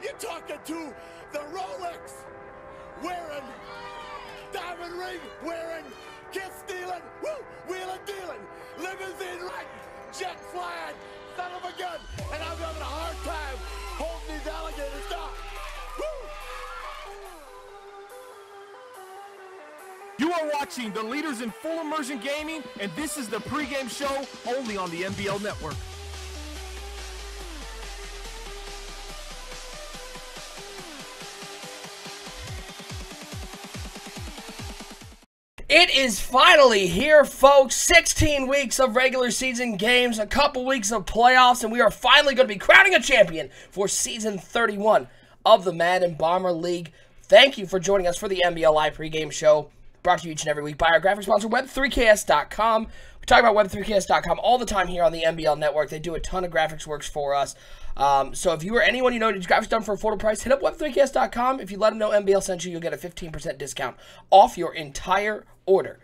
You're talking to the Rolex wearing, diamond ring wearing, kiss stealing, woo, wheeling dealing, limousine riding, jet flying, son of a gun, and I'm having a hard time holding these alligators down. Woo! You are watching the leaders in full immersion gaming, and this is the pregame show only on the NBL Network. It is finally here, folks. 16 weeks of regular season games, a couple weeks of playoffs, and we are finally going to be crowning a champion for Season 31 of the Madden Bomber League. Thank you for joining us for the NBL Live pregame show, brought to you each and every week by our graphic sponsor, Web3KS.com. We talk about Web3KS.com all the time here on the NBL Network. They do a ton of graphics works for us. So if you or anyone you know needs graphics done for a affordable price, hit up Web3KS.com. If you let them know NBL sent you, you'll get a 15% discount off your entire order.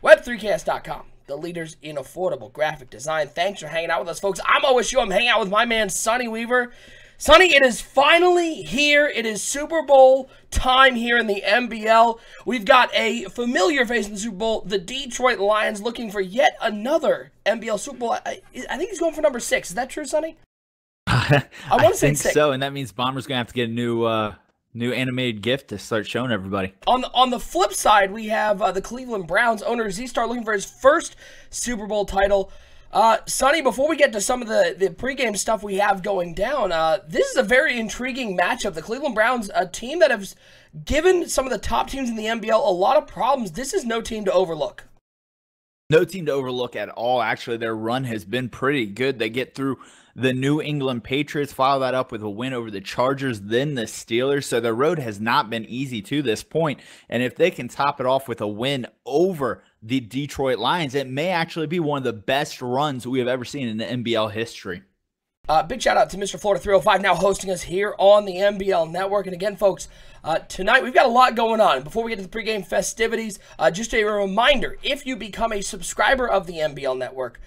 Web3KS.com, the leaders in affordable graphic design. Thanks for hanging out with us, folks. I'm OSU. I'm hanging out with my man, Sonny Weaver. Sonny, it is finally here. It is Super Bowl time here in the NBL. We've got a familiar face in the Super Bowl, the Detroit Lions, looking for yet another NBL Super Bowl. I think he's going for number 6. Is that true, Sonny? I think so, and that means Bomber's gonna have to get a new animated GIF to start showing everybody. On the flip side, we have the Cleveland Browns owner Z-Star looking for his first Super Bowl title. Sonny, before we get to some of the pregame stuff we have going down, this is a very intriguing matchup. The Cleveland Browns, a team that has given some of the top teams in the NBL a lot of problems. This is no team to overlook. No team to overlook at all. Actually, their run has been pretty good. They get through the New England Patriots, follow that up with a win over the Chargers, then the Steelers. So their road has not been easy to this point. And if they can top it off with a win over the Detroit Lions, it may actually be one of the best runs we have ever seen in the NBL history. Big shout out to Mr. Florida 305 now hosting us here on the NBL Network. And again, folks, tonight we've got a lot going on. Before we get to the pregame festivities, just a reminder, if you become a subscriber of the NBL Network,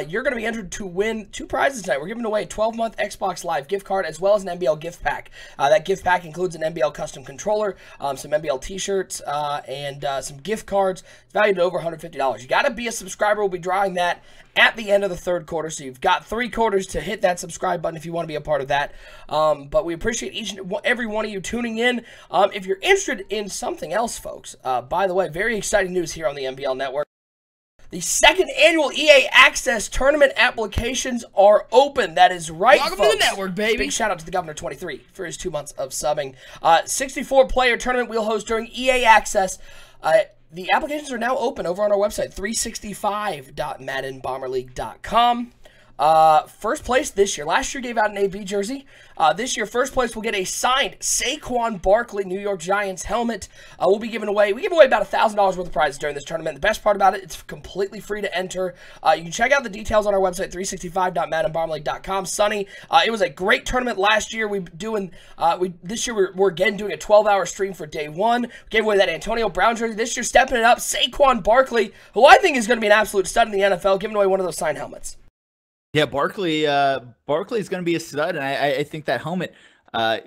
you're going to be entered to win 2 prizes tonight. We're giving away a 12-month Xbox Live gift card as well as an NBL gift pack. That gift pack includes an NBL custom controller, some NBL t-shirts, and some gift cards. It's valued at over $150. You got to be a subscriber. We'll be drawing that at the end of the third quarter, so you've got 3 quarters to hit that subscribe button if you want to be a part of that. But we appreciate each and every one of you tuning in. If you're interested in something else, folks, by the way, very exciting news here on the NBL Network. The 2nd annual EA Access tournament applications are open. That is right, Welcome folks. to the network, baby. Big shout out to the Governor 23 for his 2 months of subbing. 64-player tournament we'll host during EA Access. The applications are now open over on our website, 365.maddenbomberleague.com. First place this year. Last year gave out an AB jersey. This year, first place will get a signed Saquon Barkley New York Giants helmet. We give away about $1,000 worth of prizes during this tournament. The best part about it, it's completely free to enter. You can check out the details on our website, 365.maddenbomberleague.com. Sonny, it was a great tournament last year. This year we're again doing a 12-hour stream for day 1. We gave away that Antonio Brown jersey. This year, stepping it up, Saquon Barkley, who I think is going to be an absolute stud in the NFL, giving away one of those signed helmets. Yeah, Barkley is going to be a stud, and I think that helmet,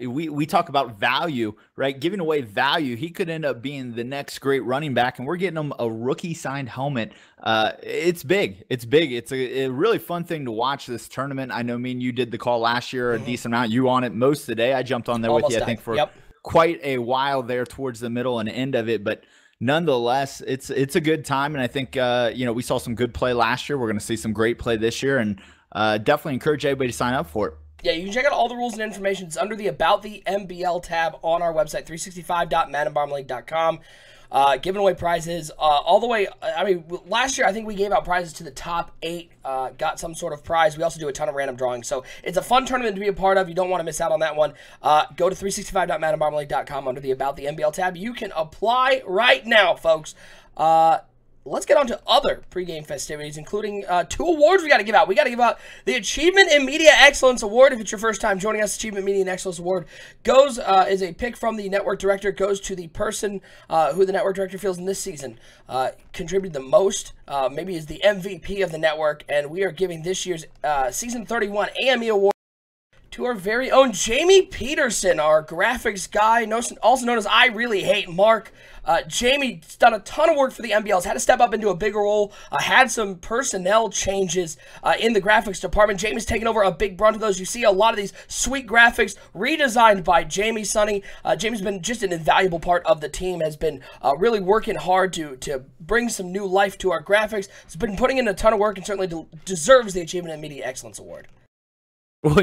we talk about value, right? Giving away value, he could end up being the next great running back, and we're getting him a rookie-signed helmet. It's big. It's big. It's a really fun thing to watch this tournament. I know me and you did the call last year, a decent amount. You on it most of the day. I jumped on there with you, I think, for quite a while there towards the middle and end of it, but nonetheless, it's a good time, and I think we saw some good play last year. We're going to see some great play this year, and definitely encourage everybody to sign up for it. Yeah, you can check out all the rules and information. It's under the About the NBL tab on our website, 365.maddenbomberleague.com. Giving away prizes all the way. I mean, last year I think we gave out prizes to the top 8, got some sort of prize. We also do a ton of random drawings. So it's a fun tournament to be a part of. You don't want to miss out on that one. Go to 365.maddenbomberleague.com under the About the NBL tab. You can apply right now, folks. Let's get on to other pregame festivities, including 2 awards we got to give out. We got to give out the Achievement in Media Excellence Award. If it's your first time joining us, Achievement Media and Excellence Award is a pick from the network director. Goes to the person who the network director feels in this season contributed the most, maybe is the MVP of the network. And we are giving this year's Season 31 AME Award to our very own Jamie Peterson, our graphics guy, also known as I Really Hate Mark. Jamie's done a ton of work for the NBLs, had to step up into a bigger role, had some personnel changes in the graphics department. Jamie's taken over a big brunt of those. You see a lot of these sweet graphics redesigned by Jamie Sonny. Jamie's been just an invaluable part of the team, has been really working hard to bring some new life to our graphics. Has been putting in a ton of work and certainly deserves the Achievement in Media Excellence Award. Well,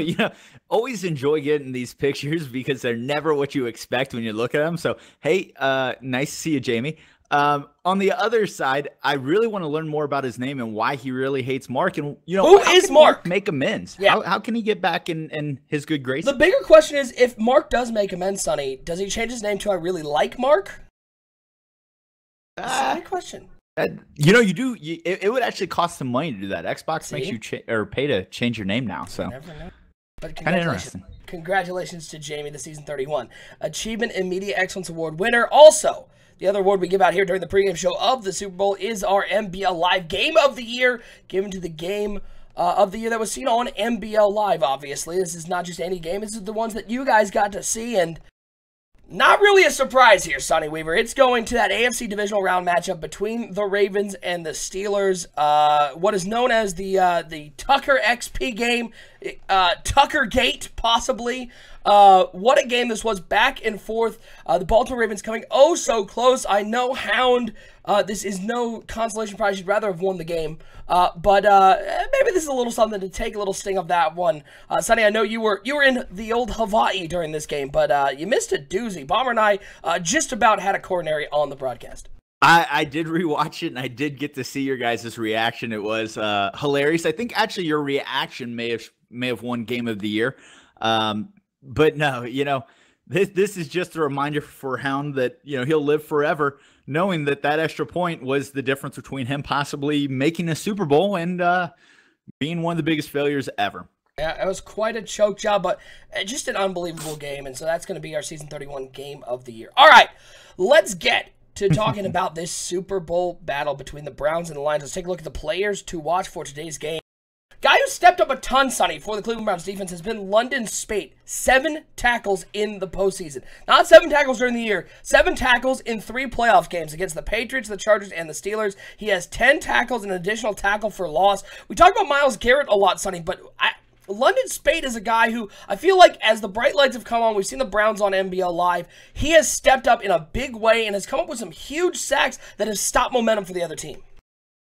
always enjoy getting these pictures because they're never what you expect when you look at them. So, hey, nice to see you, Jamie. On the other side, I really want to learn more about his name and why he really hates Mark. And, who is Mark? Make amends. Yeah. How can he get back in his good graces? The bigger question is, if Mark does make amends, Sonny, does he change his name to I Really Like Mark? That's a good question. You do. It would actually cost some money to do that. Xbox makes you pay to change your name now. So never know. But kind of interesting. Congratulations to Jamie, the season 31 Achievement in Media Excellence Award winner. Also, the other award we give out here during the pregame show of the Super Bowl is our NBL Live Game of the Year, given to the game of the year that was seen on NBL Live. Obviously, this is not just any game; this is the ones that you guys got to see and. Not really a surprise here, Sonny Weaver. It's going to that AFC divisional round matchup between the Ravens and the Steelers. What is known as the Tucker XP game, Tucker Gate, possibly. What a game this was, back and forth. The Baltimore Ravens coming oh so close. I know, Hound, this is no consolation prize. You'd rather have won the game. But maybe this is a little something to take a little sting of that one. Sonny, I know you were in the old Hawaii during this game, but you missed a doozy. Bomber and I just about had a coronary on the broadcast. I did rewatch it, and I did get to see your guys' reaction. It was hilarious. I think actually your reaction may have won Game of the Year. But no, this is just a reminder for Hound that, he'll live forever knowing that extra point was the difference between him possibly making a Super Bowl and being one of the biggest failures ever. Yeah, it was quite a choke job, but just an unbelievable game. And so that's going to be our season 31 Game of the Year. All right, let's get to talking about this Super Bowl battle between the Browns and the Lions. Let's take a look at the players to watch for today's game. Guy who stepped up a ton, Sonny, for the Cleveland Browns defense has been London Spate. 7 tackles in the postseason. Not 7 tackles during the year. 7 tackles in 3 playoff games against the Patriots, the Chargers, and the Steelers. He has 10 tackles and an additional tackle for loss. We talk about Myles Garrett a lot, Sonny, but London Spate is a guy who I feel like as the bright lights have come on, we've seen the Browns on NBL Live. He has stepped up in a big way and has come up with some huge sacks that have stopped momentum for the other team.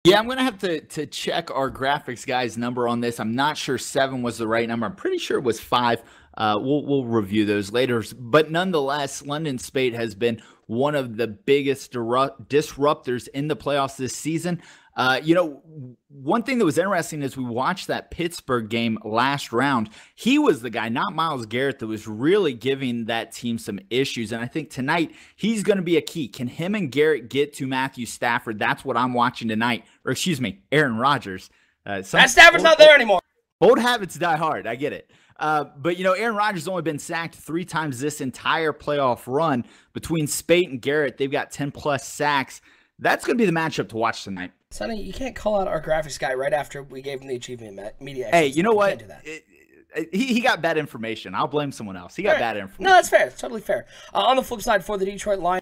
Yeah, I'm going to have to check our graphics guy's number on this. I'm not sure 7 was the right number. I'm pretty sure it was 5. We'll review those later. But nonetheless, London Spate has been one of the biggest disruptors in the playoffs this season. One thing that was interesting is we watched that Pittsburgh game last round. He was the guy, not Myles Garrett, that was really giving that team some issues. And I think tonight he's going to be a key. Can him and Garrett get to Matthew Stafford? That's what I'm watching tonight. Or excuse me, Aaron Rodgers. Matt Stafford's not there anymore. Old habits die hard. I get it. But, Aaron Rodgers has only been sacked 3 times this entire playoff run. Between Spate and Garrett, they've got 10-plus sacks. That's going to be the matchup to watch tonight. Sonny, you can't call out our graphics guy right after we gave him the Achievement Media. Hey, you know what? He got bad information. I'll blame someone else. He got bad information. No, that's fair. It's totally fair. On the flip side, for the Detroit Lions,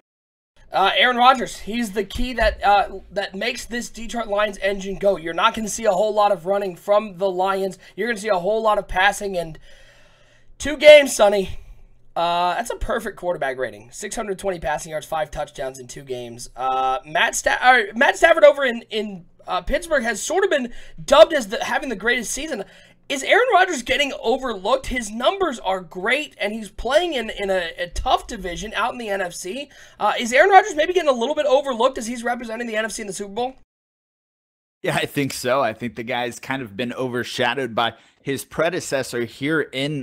Aaron Rodgers, he's the key that makes this Detroit Lions engine go. You're not going to see a whole lot of running from the Lions. You're going to see a whole lot of passing. And 2 games, Sonny. That's a perfect quarterback rating. 620 passing yards, 5 touchdowns in 2 games. Matt Stafford over in Pittsburgh has sort of been dubbed as having the greatest season. Is Aaron Rodgers getting overlooked? His numbers are great, and he's playing in a tough division out in the NFC. Is Aaron Rodgers maybe getting a little bit overlooked as he's representing the NFC in the Super Bowl? Yeah, I think so. I think the guy's kind of been overshadowed by his predecessor here in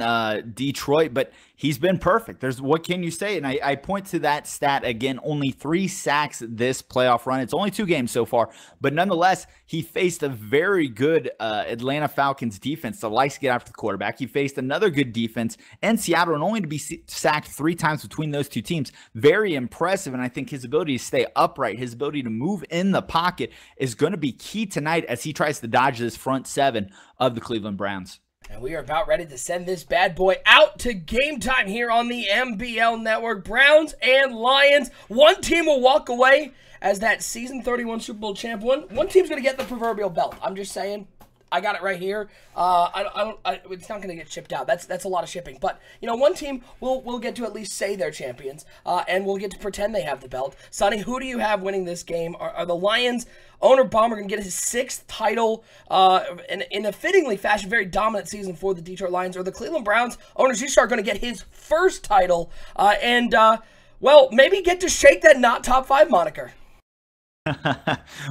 Detroit, but he's been perfect. What can you say? And I point to that stat again, only 3 sacks this playoff run. It's only 2 games so far, but nonetheless, he faced a very good Atlanta Falcons defense that likes to get after the quarterback. He faced another good defense in Seattle, and only to be sacked 3 times between those 2 teams. Very impressive, and I think his ability to stay upright, his ability to move in the pocket is going to be key tonight as he tries to dodge this front 7 of the Cleveland Browns. And we are about ready to send this bad boy out to game time here on the MBL Network. Browns and Lions. One team will walk away as that season 31 Super Bowl champ. One team's going to get the proverbial belt. I'm just saying. I got it right here. It's not going to get shipped out. That's a lot of shipping. But, you know, one team will get to at least say they're champions, and we'll get to pretend they have the belt. Sonny, who do you have winning this game? Are the Lions, owner Ballmer, going to get his 6th title in a fittingly fashion, very dominant season for the Detroit Lions, or the Cleveland Browns, owner G-Star, going to get his 1st title well, maybe get to shake that not top 5 moniker?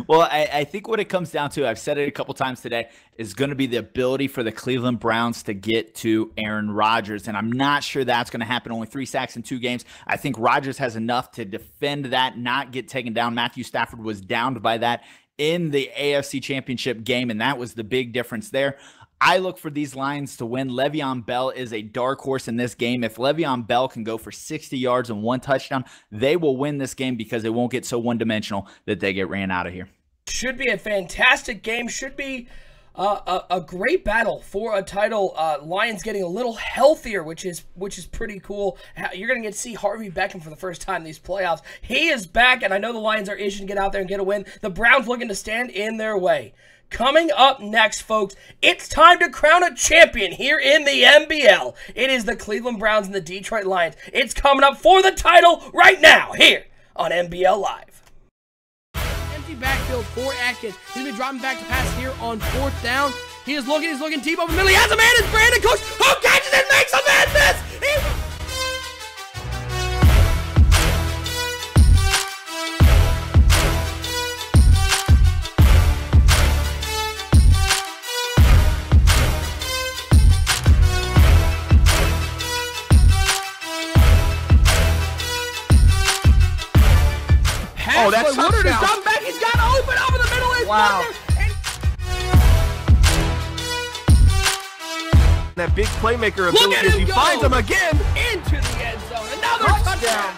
Well, I think what it comes down to, I've said it a couple times today, is going to be the ability for the Cleveland Browns to get to Aaron Rodgers. And I'm not sure that's going to happen. Only 3 sacks in 2 games. I think Rodgers has enough to defend that, not get taken down. Matthew Stafford was downed by that in the AFC Championship game, and that was the big difference there. I look for these Lions to win. Le'Veon Bell is a dark horse in this game. If Le'Veon Bell can go for 60 yards and 1 touchdown, they will win this game because they won't get so one-dimensional that they get ran out of here. Should be a fantastic game. Should be a great battle for a title. Lions getting a little healthier, which is pretty cool. You're going to get to see Harvey Beckham for the first time in these playoffs. He is back, and I know the Lions are itching to get out there and get a win. The Browns looking to stand in their way. Coming up next, folks, it's time to crown a champion here in the NBL. It is the Cleveland Browns and the Detroit Lions. It's coming up for the title right now here on NBL Live. Empty backfield for Atkins. He's going to be dropping back to pass here on 4th down. He's looking deep over the middle. He has a man. It's Brandon Cooks who catches it, makes a man miss. Oh, that's Woodard is dropping back. He's got open over the middle. Wow. That big playmaker ability as he finds him again. Into the end zone. Another touchdown.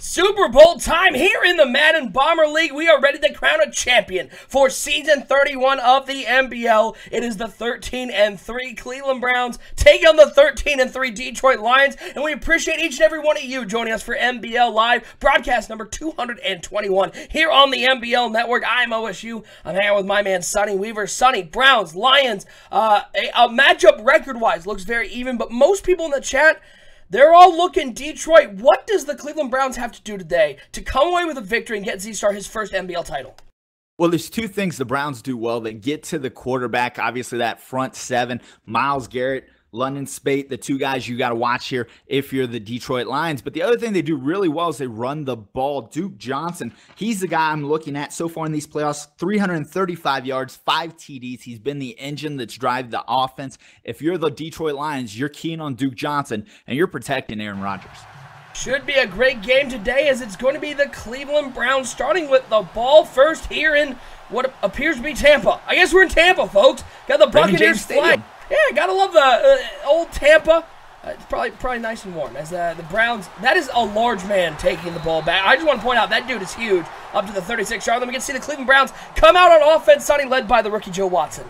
Super Bowl time here in the Madden Bomber League. We are ready to crown a champion for season 31 of the NBL. It is the 13-3 Cleveland Browns taking on the 13-3 Detroit Lions, and we appreciate each and every one of you joining us for NBL Live, broadcast number 221 here on the NBL Network. I'm OSU. I'm hanging out with my man Sonny Weaver. Sonny, Browns, Lions, a matchup record-wise looks very even, but most people in the chat, they're all looking Detroit. What does the Cleveland Browns have to do today to come away with a victory and get Z-Star his first NBL title? Well, there's 2 things the Browns do well. They get to the quarterback, obviously that front 7, Myles Garrett, London Spate, the 2 guys you got to watch here if you're the Detroit Lions. But the other thing they do really well is they run the ball. Duke Johnson, he's the guy I'm looking at so far in these playoffs. 335 yards, 5 TDs. He's been the engine that's driven the offense. If you're the Detroit Lions, you're keen on Duke Johnson, and you're protecting Aaron Rodgers. Should be a great game today, as it's going to be the Cleveland Browns starting with the ball first here in what appears to be Tampa. I guess we're in Tampa, folks. Got the Buccaneers flag. Yeah, gotta love the old Tampa. It's probably nice and warm as the Browns. That is a large man taking the ball back. I just want to point out that dude is huge, up to the 36-yard. Then we get to see the Cleveland Browns come out on offense, Sonny, led by the rookie Joe Watson.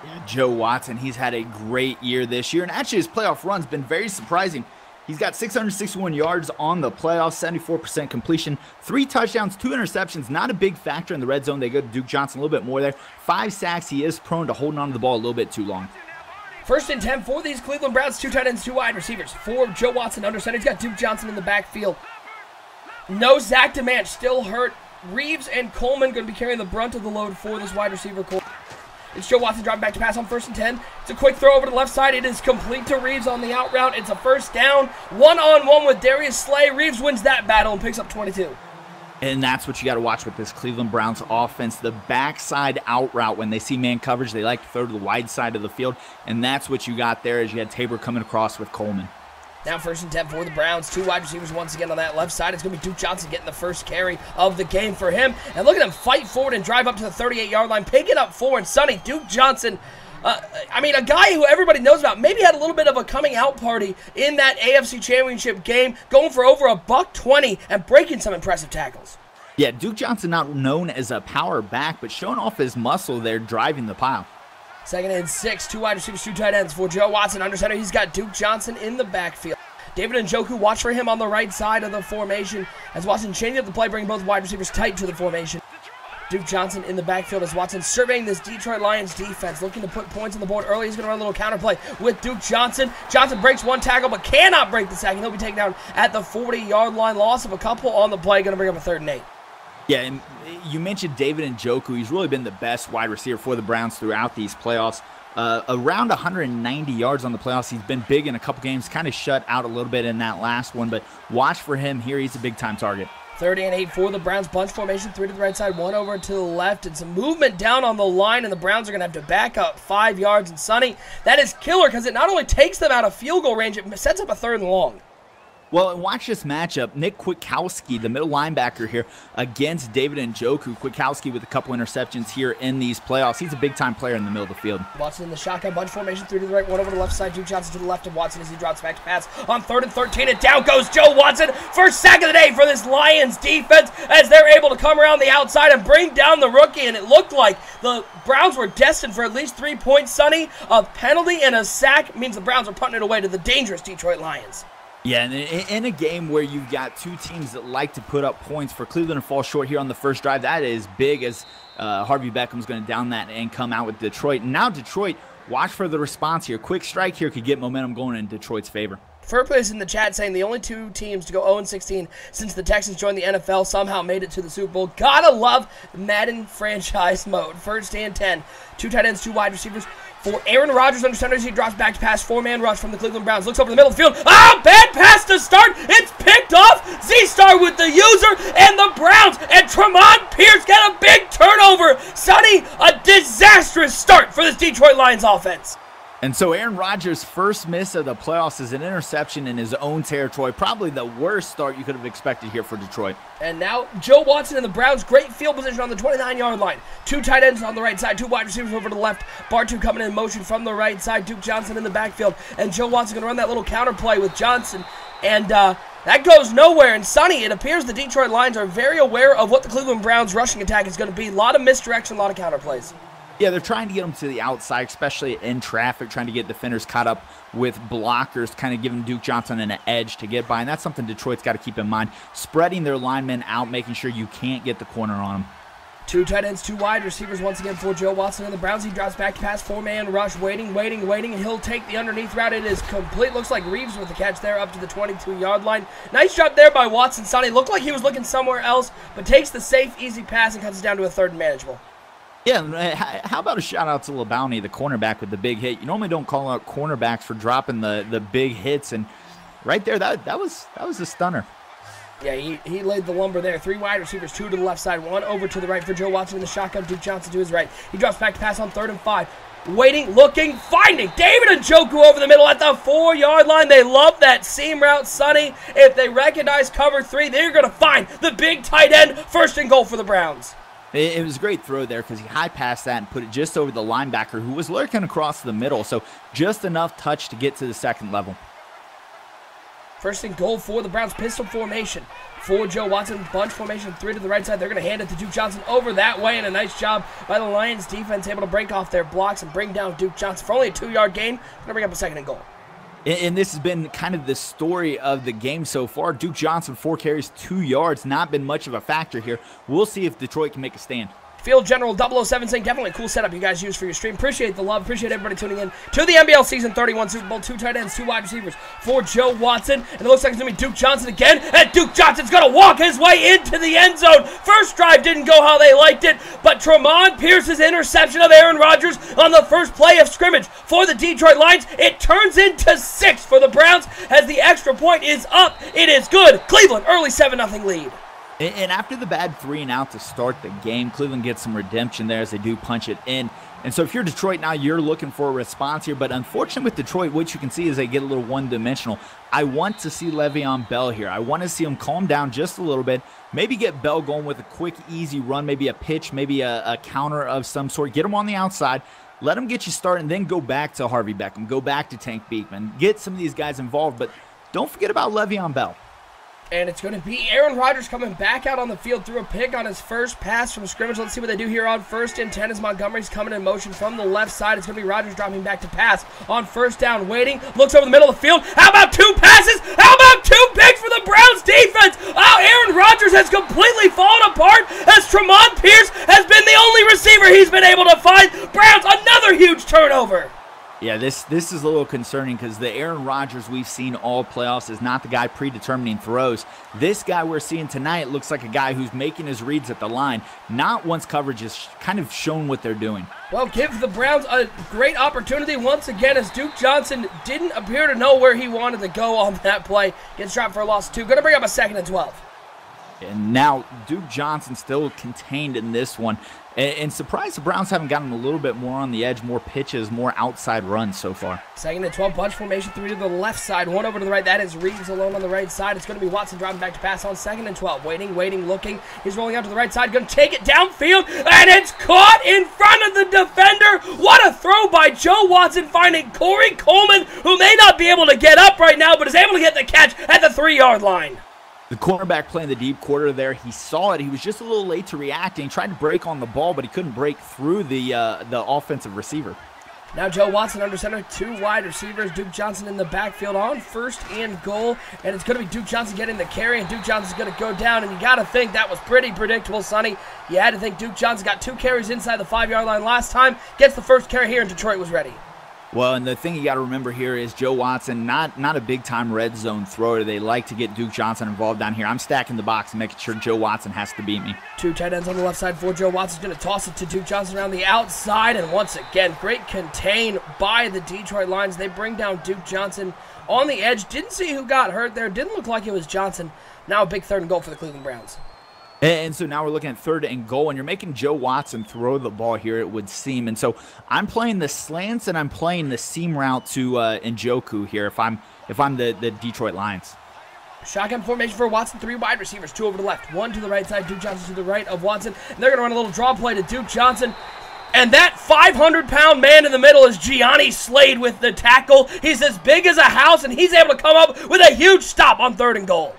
Yeah, Joe Watson, he's had a great year this year, and actually his playoff run's been very surprising. He's got 661 yards on the playoffs, 74% completion, 3 touchdowns, 2 interceptions. Not a big factor in the red zone. They go to Duke Johnson a little bit more there. 5 sacks. He is prone to holding on to the ball a little bit too long. 1st and 10 for these Cleveland Browns. 2 tight ends, 2 wide receivers. For Joe Watson under center. He's got Duke Johnson in the backfield. No Zach DeManch, still hurt. Reeves and Coleman going to be carrying the brunt of the load for this wide receiver core. It's Joe Watson dropping back to pass on 1st and 10. It's a quick throw over to the left side. It is complete to Reeves on the out route. It's a 1st down. 1-on-1 with Darius Slay. Reeves wins that battle and picks up 22. And that's what you got to watch with this Cleveland Browns offense. The backside out route, when they see man coverage, they like to throw to the wide side of the field. And that's what you got there as you had Tabor coming across with Coleman. Now 1st and 10 for the Browns. 2 wide receivers once again on that left side. It's going to be Duke Johnson getting the first carry of the game for him. And look at him fight forward and drive up to the 38-yard line, picking up 4. And Sonny, Duke Johnson, I mean, a guy who everybody knows about, maybe had a little bit of a coming out party in that AFC Championship game, going for over $120 and breaking some impressive tackles. Yeah, Duke Johnson not known as a power back, but showing off his muscle there driving the pile. 2nd and 6, 2 wide receivers, 2 tight ends for Joe Watson under center. He's got Duke Johnson in the backfield. David Njoku watch for him on the right side of the formation as Watson changing up the play, bringing both wide receivers tight to the formation. Duke Johnson in the backfield as Watson surveying this Detroit Lions defense, looking to put points on the board early. He's going to run a little counterplay with Duke Johnson. Johnson breaks 1 tackle but cannot break the second. He'll be taken down at the 40-yard line. Loss of a couple on the play, going to bring up a 3rd and 8. Yeah, and you mentioned David Njoku. He's really been the best wide receiver for the Browns throughout these playoffs. Around 190 yards on the playoffs. He's been big in a couple games, kind of shut out a little bit in that last one, but watch for him here. He's a big-time target. 3rd and 8 for the Browns. Bunch formation, 3 to the right side, 1 over to the left, and some movement down on the line, and the Browns are going to have to back up 5 yards. And Sonny, that is killer because it not only takes them out of field goal range, it sets up a 3rd and long. Well, and watch this matchup. Nick Kwiatkowski, the middle linebacker here, against David Njoku. Kwiatkowski with a couple interceptions here in these playoffs. He's a big-time player in the middle of the field. Watson in the shotgun, bunch formation, 3 to the right, 1 over to the left side. Duke Johnson to the left of Watson as he drops back to pass on 3rd and 13. And down goes Joe Watson. First sack of the day for this Lions defense as they're able to come around the outside and bring down the rookie. And it looked like the Browns were destined for at least 3 points, Sonny. A penalty and a sack means the Browns are putting it away to the dangerous Detroit Lions. Yeah, and in a game where you've got 2 teams that like to put up points, for Cleveland to fall short here on the first drive, that is big as Harvey Beckham's going to down that and come out with Detroit. And now Detroit, watch for the response here. Quick strike here could get momentum going in Detroit's favor. First place in the chat saying the only 2 teams to go 0-16 since the Texans joined the NFL somehow made it to the Super Bowl. Gotta love Madden franchise mode. 1st and 10. 2 tight ends, 2 wide receivers. For Aaron Rodgers under center as he drops back to pass. 4-man rush from the Cleveland Browns. Looks over the middle of the field. Ah, bad pass to start. It's picked off. Z-Star with the user and the Browns. And Tremont Pierce got a big turnover. Sonny, a disastrous start for this Detroit Lions offense. And so Aaron Rodgers' first miss of the playoffs is an interception in his own territory. Probably the worst start you could have expected here for Detroit. And now Joe Watson and the Browns, great field position on the 29-yard line. 2 tight ends on the right side, 2 wide receivers over to the left. Bartu coming in motion from the right side. Duke Johnson in the backfield. And Joe Watson going to run that little counter play with Johnson. And that goes nowhere. And Sonny, it appears the Detroit Lions are very aware of what the Cleveland Browns rushing attack is going to be. A lot of misdirection, a lot of counter plays. Yeah, they're trying to get them to the outside, especially in traffic, trying to get defenders caught up with blockers, kind of giving Duke Johnson an edge to get by, and that's something Detroit's got to keep in mind. Spreading their linemen out, making sure you can't get the corner on them. 2 tight ends, 2 wide receivers once again for Joe Watson and the Browns. He drops back to pass, 4-man rush, waiting, and he'll take the underneath route. It is complete. Looks like Reeves with the catch there up to the 22-yard line. Nice job there by Watson. Sonny looked like he was looking somewhere else, but takes the safe, easy pass and cuts it down to a 3rd and manageable. Yeah, how about a shout-out to LeBounty, the cornerback with the big hit? You normally don't call out cornerbacks for dropping the big hits, and right there, that was a stunner. Yeah, he laid the lumber there. 3 wide receivers, 2 to the left side, 1 over to the right for Joe Watson in the shotgun. Duke Johnson to his right. He drops back to pass on 3rd and 5. Waiting, looking, finding David Njoku over the middle at the 4-yard line. They love that seam route, Sonny. If they recognize cover 3, they're going to find the big tight end. 1st and goal for the Browns. It was a great throw there because he high passed that and put it just over the linebacker who was lurking across the middle. So just enough touch to get to the 2nd level. 1st and goal for the Browns. Pistol formation for Joe Watson. Bunch formation, 3 to the right side. They're going to hand it to Duke Johnson over that way. And a nice job by the Lions defense, able to break off their blocks and bring down Duke Johnson for only a 2-yard gain. Going to bring up a 2nd and goal. And this has been kind of the story of the game so far. Duke Johnson, 4 carries, 2 yards. Not been much of a factor here. We'll see if Detroit can make a stand. Field General 007 saying definitely a cool setup you guys use for your stream. Appreciate the love. Appreciate everybody tuning in to the NBL Season 31 Super Bowl. 2 tight ends, 2 wide receivers for Joe Watson. And it looks like it's going to be Duke Johnson again. And Duke Johnson's going to walk his way into the end zone. First drive didn't go how they liked it. But Tremont Pierce's interception of Aaron Rodgers on the first play of scrimmage for the Detroit Lions. It turns into 6 for the Browns as the extra point is up. It is good. Cleveland, early 7-0 lead. And after the bad 3-and-out to start the game, Cleveland gets some redemption there as they do punch it in. And so if you're Detroit now, you're looking for a response here. But unfortunately with Detroit, what you can see is they get a little one-dimensional. I want to see Le'Veon Bell here. I want to see him calm down just a little bit. Maybe get Bell going with a quick, easy run, maybe a pitch, maybe a counter of some sort. Get him on the outside. Let him get you started, and then go back to Harvey Beckham. Go back to Tank Beekman. Get some of these guys involved, but don't forget about Le'Veon Bell. And it's going to be Aaron Rodgers coming back out on the field through a pick on his first pass from scrimmage. Let's see what they do here on 1st and 10 as Montgomery's coming in motion from the left side. It's going to be Rodgers dropping back to pass on 1st down, waiting, looks over the middle of the field. How about 2 passes? How about 2 picks for the Browns defense? Oh, Aaron Rodgers has completely fallen apart as Tremont Pierce has been the only receiver he's been able to find. Browns, another huge turnover. Yeah, this is a little concerning because the Aaron Rodgers we've seen all playoffs is not the guy predetermining throws. This guy we're seeing tonight looks like a guy who's making his reads at the line, not once coverage is kind of shown what they're doing. Well, give the Browns a great opportunity once again as Duke Johnson didn't appear to know where he wanted to go on that play. Gets dropped for a loss of 2. Going to bring up a 2nd and 12. And now Duke Johnson still contained in this one. And surprised the Browns haven't gotten a little bit more on the edge, more pitches, more outside runs so far. 2nd and 12, bunch formation, 3 to the left side, 1 over to the right. That is Reeves alone on the right side. It's going to be Watson dropping back to pass on 2nd and 12. Waiting, looking. He's rolling out to the right side, going to take it downfield, and it's caught in front of the defender. What a throw by Joe Watson, finding Corey Coleman, who may not be able to get up right now, but is able to get the catch at the 3-yard line. The cornerback playing the deep quarter there, he saw it. He was just a little late to react, and he tried to break on the ball, but he couldn't break through the offensive receiver. Now Joe Watson under center, 2 wide receivers. Duke Johnson in the backfield on 1st and goal, and it's going to be Duke Johnson getting the carry, and Duke Johnson's going to go down, and you got to think that was pretty predictable, Sonny. You had to think Duke Johnson got 2 carries inside the 5-yard line last time, gets the first carry here, and Detroit was ready. Well, and the thing you got to remember here is Joe Watson, not a big-time red zone thrower. They like to get Duke Johnson involved down here. I'm stacking the box and making sure Joe Watson has to beat me. 2 tight ends on the left side for Joe Watson's going to toss it to Duke Johnson around the outside. And once again, great contain by the Detroit Lions. They bring down Duke Johnson on the edge. Didn't see who got hurt there. Didn't look like it was Johnson. Now a big 3rd and goal for the Cleveland Browns. And so now we're looking at 3rd and goal, and you're making Joe Watson throw the ball here, it would seem. And so I'm playing the slants and I'm playing the seam route to Njoku here if I'm the Detroit Lions. Shotgun formation for Watson, 3 wide receivers, 2 over to the left, 1 to the right side, Duke Johnson to the right of Watson. And they're going to run a little draw play to Duke Johnson. And that 500-pound man in the middle is Gianni Slade with the tackle. He's as big as a house, and he's able to come up with a huge stop on 3rd and goal.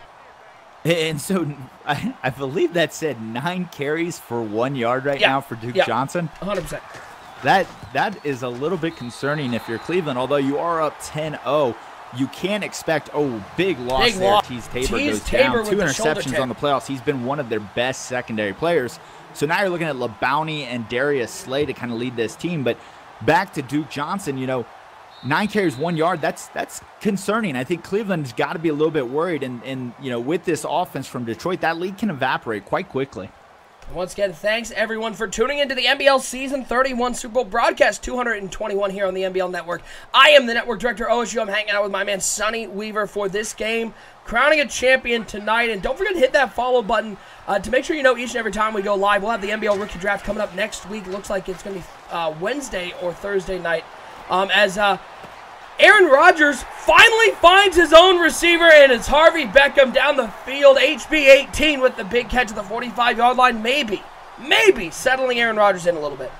And so I believe that said 9 carries for 1 yard now for Duke Johnson. 100%. That is a little bit concerning if you're Cleveland, although you are up 10-0. You can't expect, big loss there. Teez Tabor goes down. 2 interceptions on the playoffs. He's been one of their best secondary players. So now you're looking at LeBounty and Darius Slay to kind of lead this team. But back to Duke Johnson, 9 carries, 1 yard, that's concerning. I think Cleveland's got to be a little bit worried. And with this offense from Detroit, that lead can evaporate quite quickly. Once again, thanks everyone for tuning into the NBL Season 31 Super Bowl broadcast 221 here on the NBL Network. I am the network director, OSU. I'm hanging out with my man, Sonny Weaver, for this game. Crowning a champion tonight. And don't forget to hit that follow button to make sure you know each and every time we go live. We'll have the NBL Rookie Draft coming up next week. Looks like it's going to be Wednesday or Thursday night. As Aaron Rodgers finally finds his own receiver, and it's Harvey Beckham down the field. HB18 with the big catch at the 45-yard line. Maybe settling Aaron Rodgers in a little bit.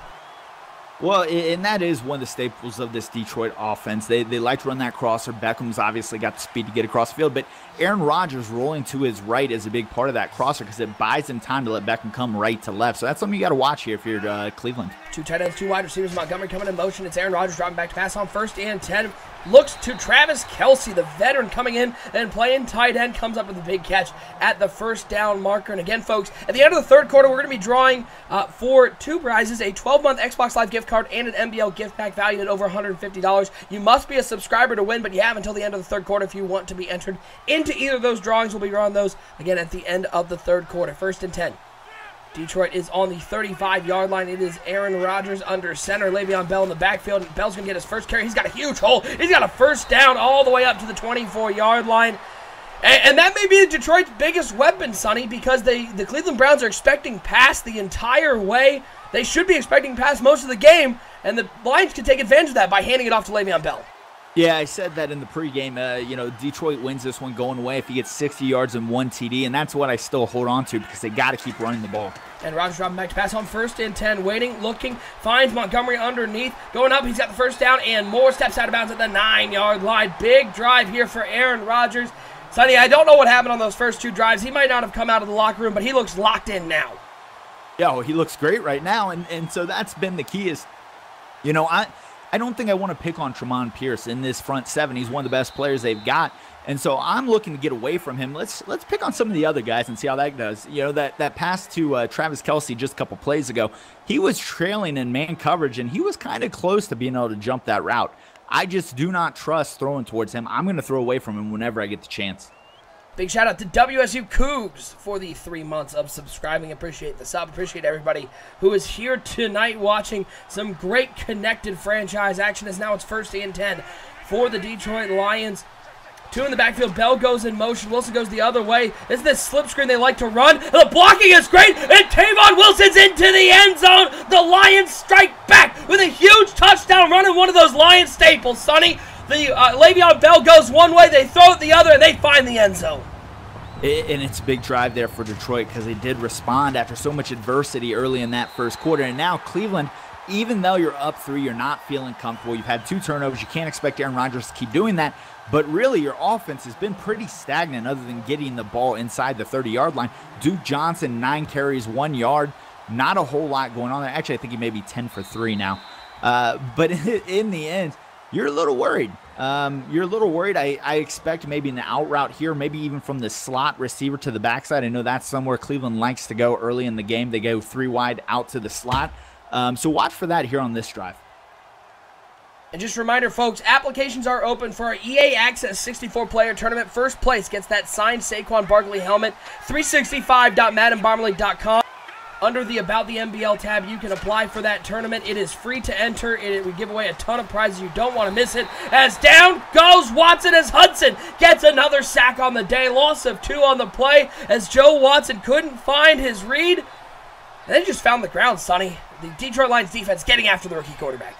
Well, and that is one of the staples of this Detroit offense. They like to run that crosser. Beckham's obviously got the speed to get across the field, but Aaron Rodgers rolling to his right is a big part of that crosser because it buys him time to let Beckham come right to left. So that's something you got to watch here if you're Cleveland. 2 tight ends, 2 wide receivers. Montgomery coming in motion. It's Aaron Rodgers dropping back to pass on 1st and 10. Looks to Travis Kelce, the veteran, coming in and playing tight end. Comes up with a big catch at the 1st down marker. And again, folks, at the end of the 3rd quarter, we're going to be drawing for 2 prizes, a 12-month Xbox Live gift card and an NBL gift pack valued at over $150. You must be a subscriber to win, but you have until the end of the 3rd quarter if you want to be entered into either of those drawings. We'll be drawing those again at the end of the 3rd quarter. 1st and 10. Detroit is on the 35-yard line. It is Aaron Rodgers under center. Le'Veon Bell in the backfield. Bell's going to get his first carry. He's got a huge hole. He's got a 1st down all the way up to the 24-yard line. And that may be Detroit's biggest weapon, Sonny, because the Cleveland Browns are expecting pass the entire way. They should be expecting pass most of the game. and the Lions can take advantage of that by handing it off to Le'Veon Bell. Yeah, I said that in the pregame. Detroit wins this one going away if he gets 60 yards and 1 TD, and that's what I still hold on to because they got to keep running the ball. And Rodgers dropping back to pass on 1st and 10, waiting, looking, finds Montgomery underneath, going up, he's got the first down, and Moore steps out of bounds at the 9-yard line. Big drive here for Aaron Rodgers. Sonny, I don't know what happened on those first 2 drives. He might not have come out of the locker room, but he looks locked in now. Yeah, well, he looks great right now, and so that's been the key is, I don't think I want to pick on Tremont Pierce in this front 7. He's one of the best players they've got. And so I'm looking to get away from him. Let's pick on some of the other guys and see how that does. That pass to Travis Kelce just a couple plays ago, he was trailing in man coverage, and he was kind of close to being able to jump that route. I just do not trust throwing towards him. I'm going to throw away from him whenever I get the chance. Big shout out to WSU Cougs for the 3 months of subscribing. Appreciate the sub. Appreciate everybody who is here tonight watching some great connected franchise action as now it's 1st and 10 for the Detroit Lions. 2 in the backfield. Bell goes in motion. Wilson goes the other way. This is this slip screen they like to run. And the blocking is great. And Tavon Wilson's into the end zone. The Lions strike back with a huge touchdown run in one of those Lions staples, Sonny. The Le'Veon Bell goes one way, they throw it the other, and they find the end zone. And it's a big drive there for Detroit because they did respond after so much adversity early in that first quarter. And now Cleveland, even though you're up 3, you're not feeling comfortable. You've had 2 turnovers. You can't expect Aaron Rodgers to keep doing that. But really, your offense has been pretty stagnant other than getting the ball inside the 30-yard line. Duke Johnson, 9 carries, 1 yard. Not a whole lot going on there. Actually, I think he may be 10 for 3 now. But in the end, you're a little worried. I expect maybe an out route here, maybe even from the slot receiver to the backside. I know that's somewhere Cleveland likes to go early in the game. They go 3 wide out to the slot. So watch for that here on this drive. And just a reminder, folks, applications are open for our EA Access 64-player tournament. First place gets that signed Saquon Barkley helmet. 365.maddenbomberleague.com. Under the About the NBL tab, you can apply for that tournament. It is free to enter. We give away a ton of prizes. You don't want to miss it. As down goes Watson as Hudson gets another sack on the day. Loss of 2 on the play as Joe Watson couldn't find his read. And then just found the ground, Sonny. The Detroit Lions defense getting after the rookie quarterback.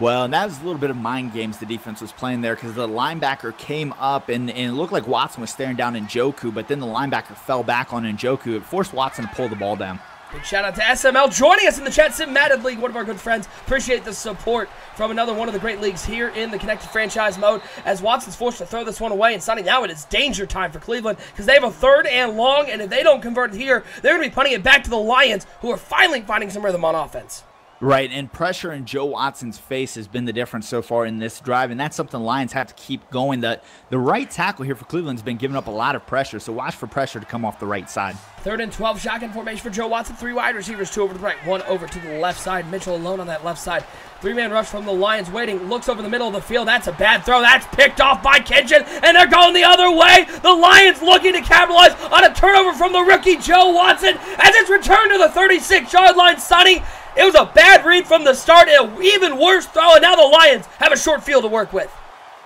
Well, and that was a little bit of mind games the defense was playing there because the linebacker came up and it looked like Watson was staring down Njoku, but then the linebacker fell back on Njoku. It forced Watson to pull the ball down. Big shout out to SML joining us in the chat. Sim Madden League, one of our good friends. Appreciate the support from another one of the great leagues here in the Connected Franchise mode as Watson's forced to throw this one away. And Sonny, now it is danger time for Cleveland because they have a 3rd and long, and if they don't convert it here, they're going to be punting it back to the Lions, who are finally finding some rhythm on offense. Right, and pressure in Joe Watson's face has been the difference so far in this drive, and that's something the Lions have to keep going. The right tackle here for Cleveland's been giving up a lot of pressure, so watch for pressure to come off the right side. 3rd and 12, shotgun formation for Joe Watson. 3 wide receivers, 2 over to the right, 1 over to the left side. Mitchell alone on that left side. 3-man rush from the Lions waiting, looks over the middle of the field. That's a bad throw. That's picked off by Kitchen, and they're going the other way. The Lions looking to capitalize on a turnover from the rookie Joe Watson as it's returned to the 36-yard line. Sonny, it was a bad read from the start, and an even worse throw, and now the Lions have a short field to work with.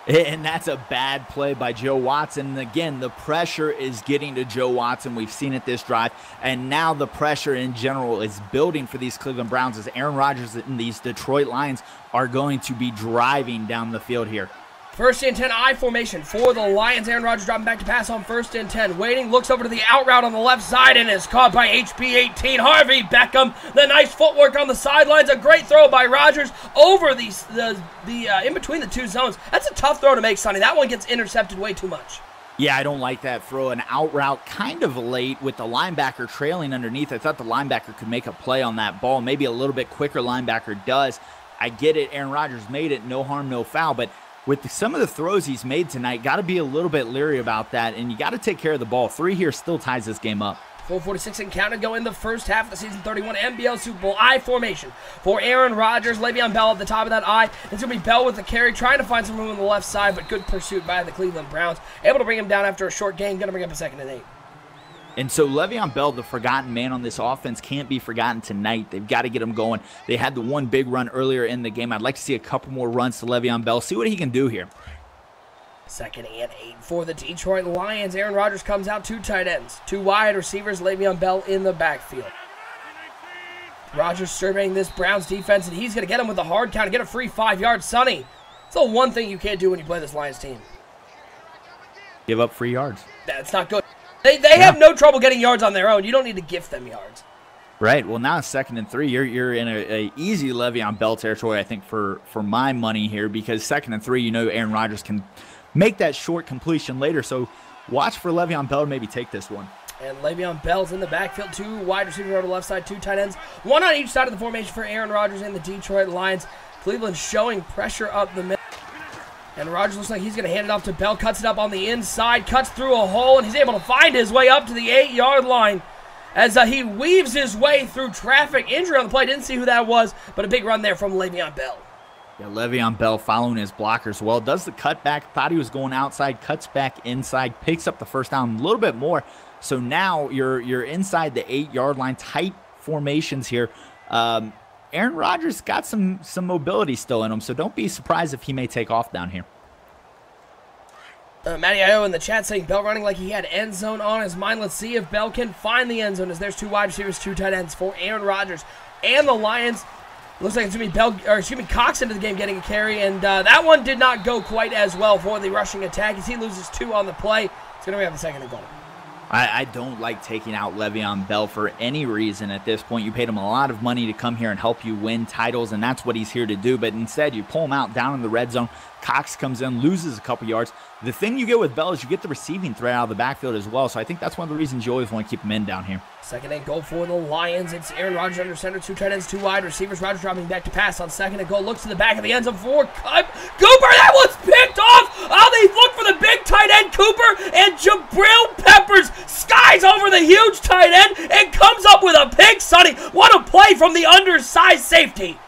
And that's a bad play by Joe Watson. And again, the pressure is getting to Joe Watson. We've seen it this drive. And now the pressure in general is building for these Cleveland Browns as Aaron Rodgers and these Detroit Lions are going to be driving down the field here. 1st and 10 I formation for the Lions. Aaron Rodgers dropping back to pass on 1st and 10. Waiting, looks over to the out route on the left side and is caught by HB18. Harvey Beckham. The nice footwork on the sidelines. A great throw by Rodgers over the in between the 2 zones. That's a tough throw to make, Sonny. That one gets intercepted way too much. Yeah, I don't like that throw. An out route kind of late with the linebacker trailing underneath. I thought the linebacker could make a play on that ball. Maybe a little bit quicker linebacker does. I get it. Aaron Rodgers made it. No harm, no foul. But with some of the throws he's made tonight, got to be a little bit leery about that, and you got to take care of the ball. 3 here still ties this game up. 4:46 and counting go in the first half of the season 31 NBL Super Bowl I formation for Aaron Rodgers. Le'Veon Bell at the top of that I. It's going to be Bell with the carry, trying to find some room on the left side, but good pursuit by the Cleveland Browns. Able to bring him down after a short gain. Going to bring up a 2nd and 8. And so Le'Veon Bell, the forgotten man on this offense, can't be forgotten tonight. They've got to get him going. They had the one big run earlier in the game. I'd like to see a couple more runs to Le'Veon Bell, see what he can do here. 2nd and 8 for the Detroit Lions. Aaron Rodgers comes out 2 tight ends, 2 wide receivers, Le'Veon Bell in the backfield. Rodgers surveying this Browns defense, and he's going to get him with a hard count and get a free 5 yards. Sonny, it's the one thing you can't do when you play this Lions team. Give up free yards. That's not good. They have no trouble getting yards on their own. You don't need to gift them yards. Right. Well, now it's 2nd and 3. You're in a easy Le'Veon Bell territory, I think, for my money here, because 2nd and 3, you know Aaron Rodgers can make that short completion later. So watch for Le'Veon Bell to maybe take this one. And Le'Veon Bell's in the backfield. 2 wide receivers on the left side, 2 tight ends. 1 on each side of the formation for Aaron Rodgers and the Detroit Lions. Cleveland showing pressure up the middle. And Rodgers looks like he's going to hand it off to Bell. Cuts it up on the inside. Cuts through a hole, and he's able to find his way up to the 8-yard line as he weaves his way through traffic. Injury on the play. Didn't see who that was, but a big run there from Le'Veon Bell. Yeah, Le'Veon Bell following his blockers well. Does the cutback. Thought he was going outside. Cuts back inside. Picks up the first down a little bit more. So now you're inside the 8-yard line. Tight formations here. Aaron Rodgers got some mobility still in him, so don't be surprised if he may take off down here. Matty Io in the chat saying Bell running like he had end zone on his mind. Let's see if Bell can find the end zone, as there's 2 wide receivers, 2 tight ends for Aaron Rodgers and the Lions. Looks like it's going to be Cox into the game getting a carry, and that one did not go quite as well for the rushing attack as he loses 2 on the play. It's going to be on the 2nd and goal. I don't like taking out Le'Veon Bell for any reason at this point. You paid him a lot of money to come here and help you win titles, and that's what he's here to do. But instead, you pull him out down in the red zone. Cox comes in, loses a couple yards. The thing you get with Bell is you get the receiving threat out of the backfield as well. So I think that's one of the reasons you always want to keep him in down here. 2nd and goal for the Lions. It's Aaron Rodgers under center, 2 tight ends, 2 wide receivers. Rodgers dropping back to pass on 2nd and goal. Looks to the back of the end zone for Cooper. That was picked off. Oh, they look for the big tight end, Cooper, and Jabril Peppers skies over the huge tight end and comes up with a pick. Sonny, what a play from the undersized safety.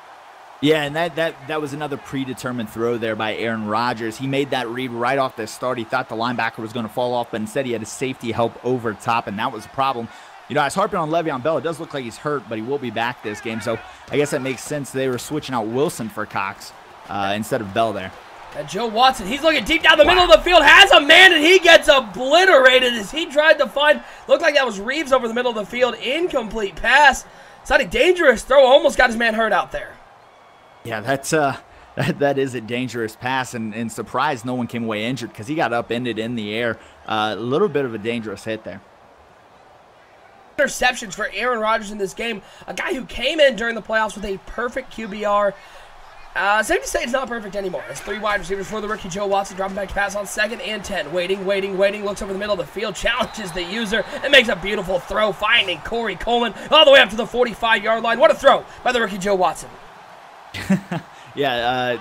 Yeah, and that was another predetermined throw there by Aaron Rodgers. He made that read right off the start. He thought the linebacker was going to fall off, but instead he had a safety help over top, and that was a problem. You know, I was harping on Le'Veon Bell. It does look like he's hurt, but he will be back this game. So I guess that makes sense. They were switching out Wilson for Cox instead of Bell there. And Joe Watson, he's looking deep down the middle of the field, has a man, and he gets obliterated as he tried to find, looked like that was Reeves over the middle of the field. Incomplete pass. It's not a dangerous throw. Almost got his man hurt out there. Yeah, that is a dangerous pass, and surprised no one came away injured because he got upended in the air. A little bit of a dangerous hit there. Interceptions for Aaron Rodgers in this game. A guy who came in during the playoffs with a perfect QBR. Safe to say it's not perfect anymore. It's 3 wide receivers for the rookie Joe Watson, dropping back to pass on 2nd and 10. Waiting, looks over the middle of the field, challenges the user, and makes a beautiful throw, finding Corey Coleman all the way up to the 45-yard line. What a throw by the rookie Joe Watson. Yeah,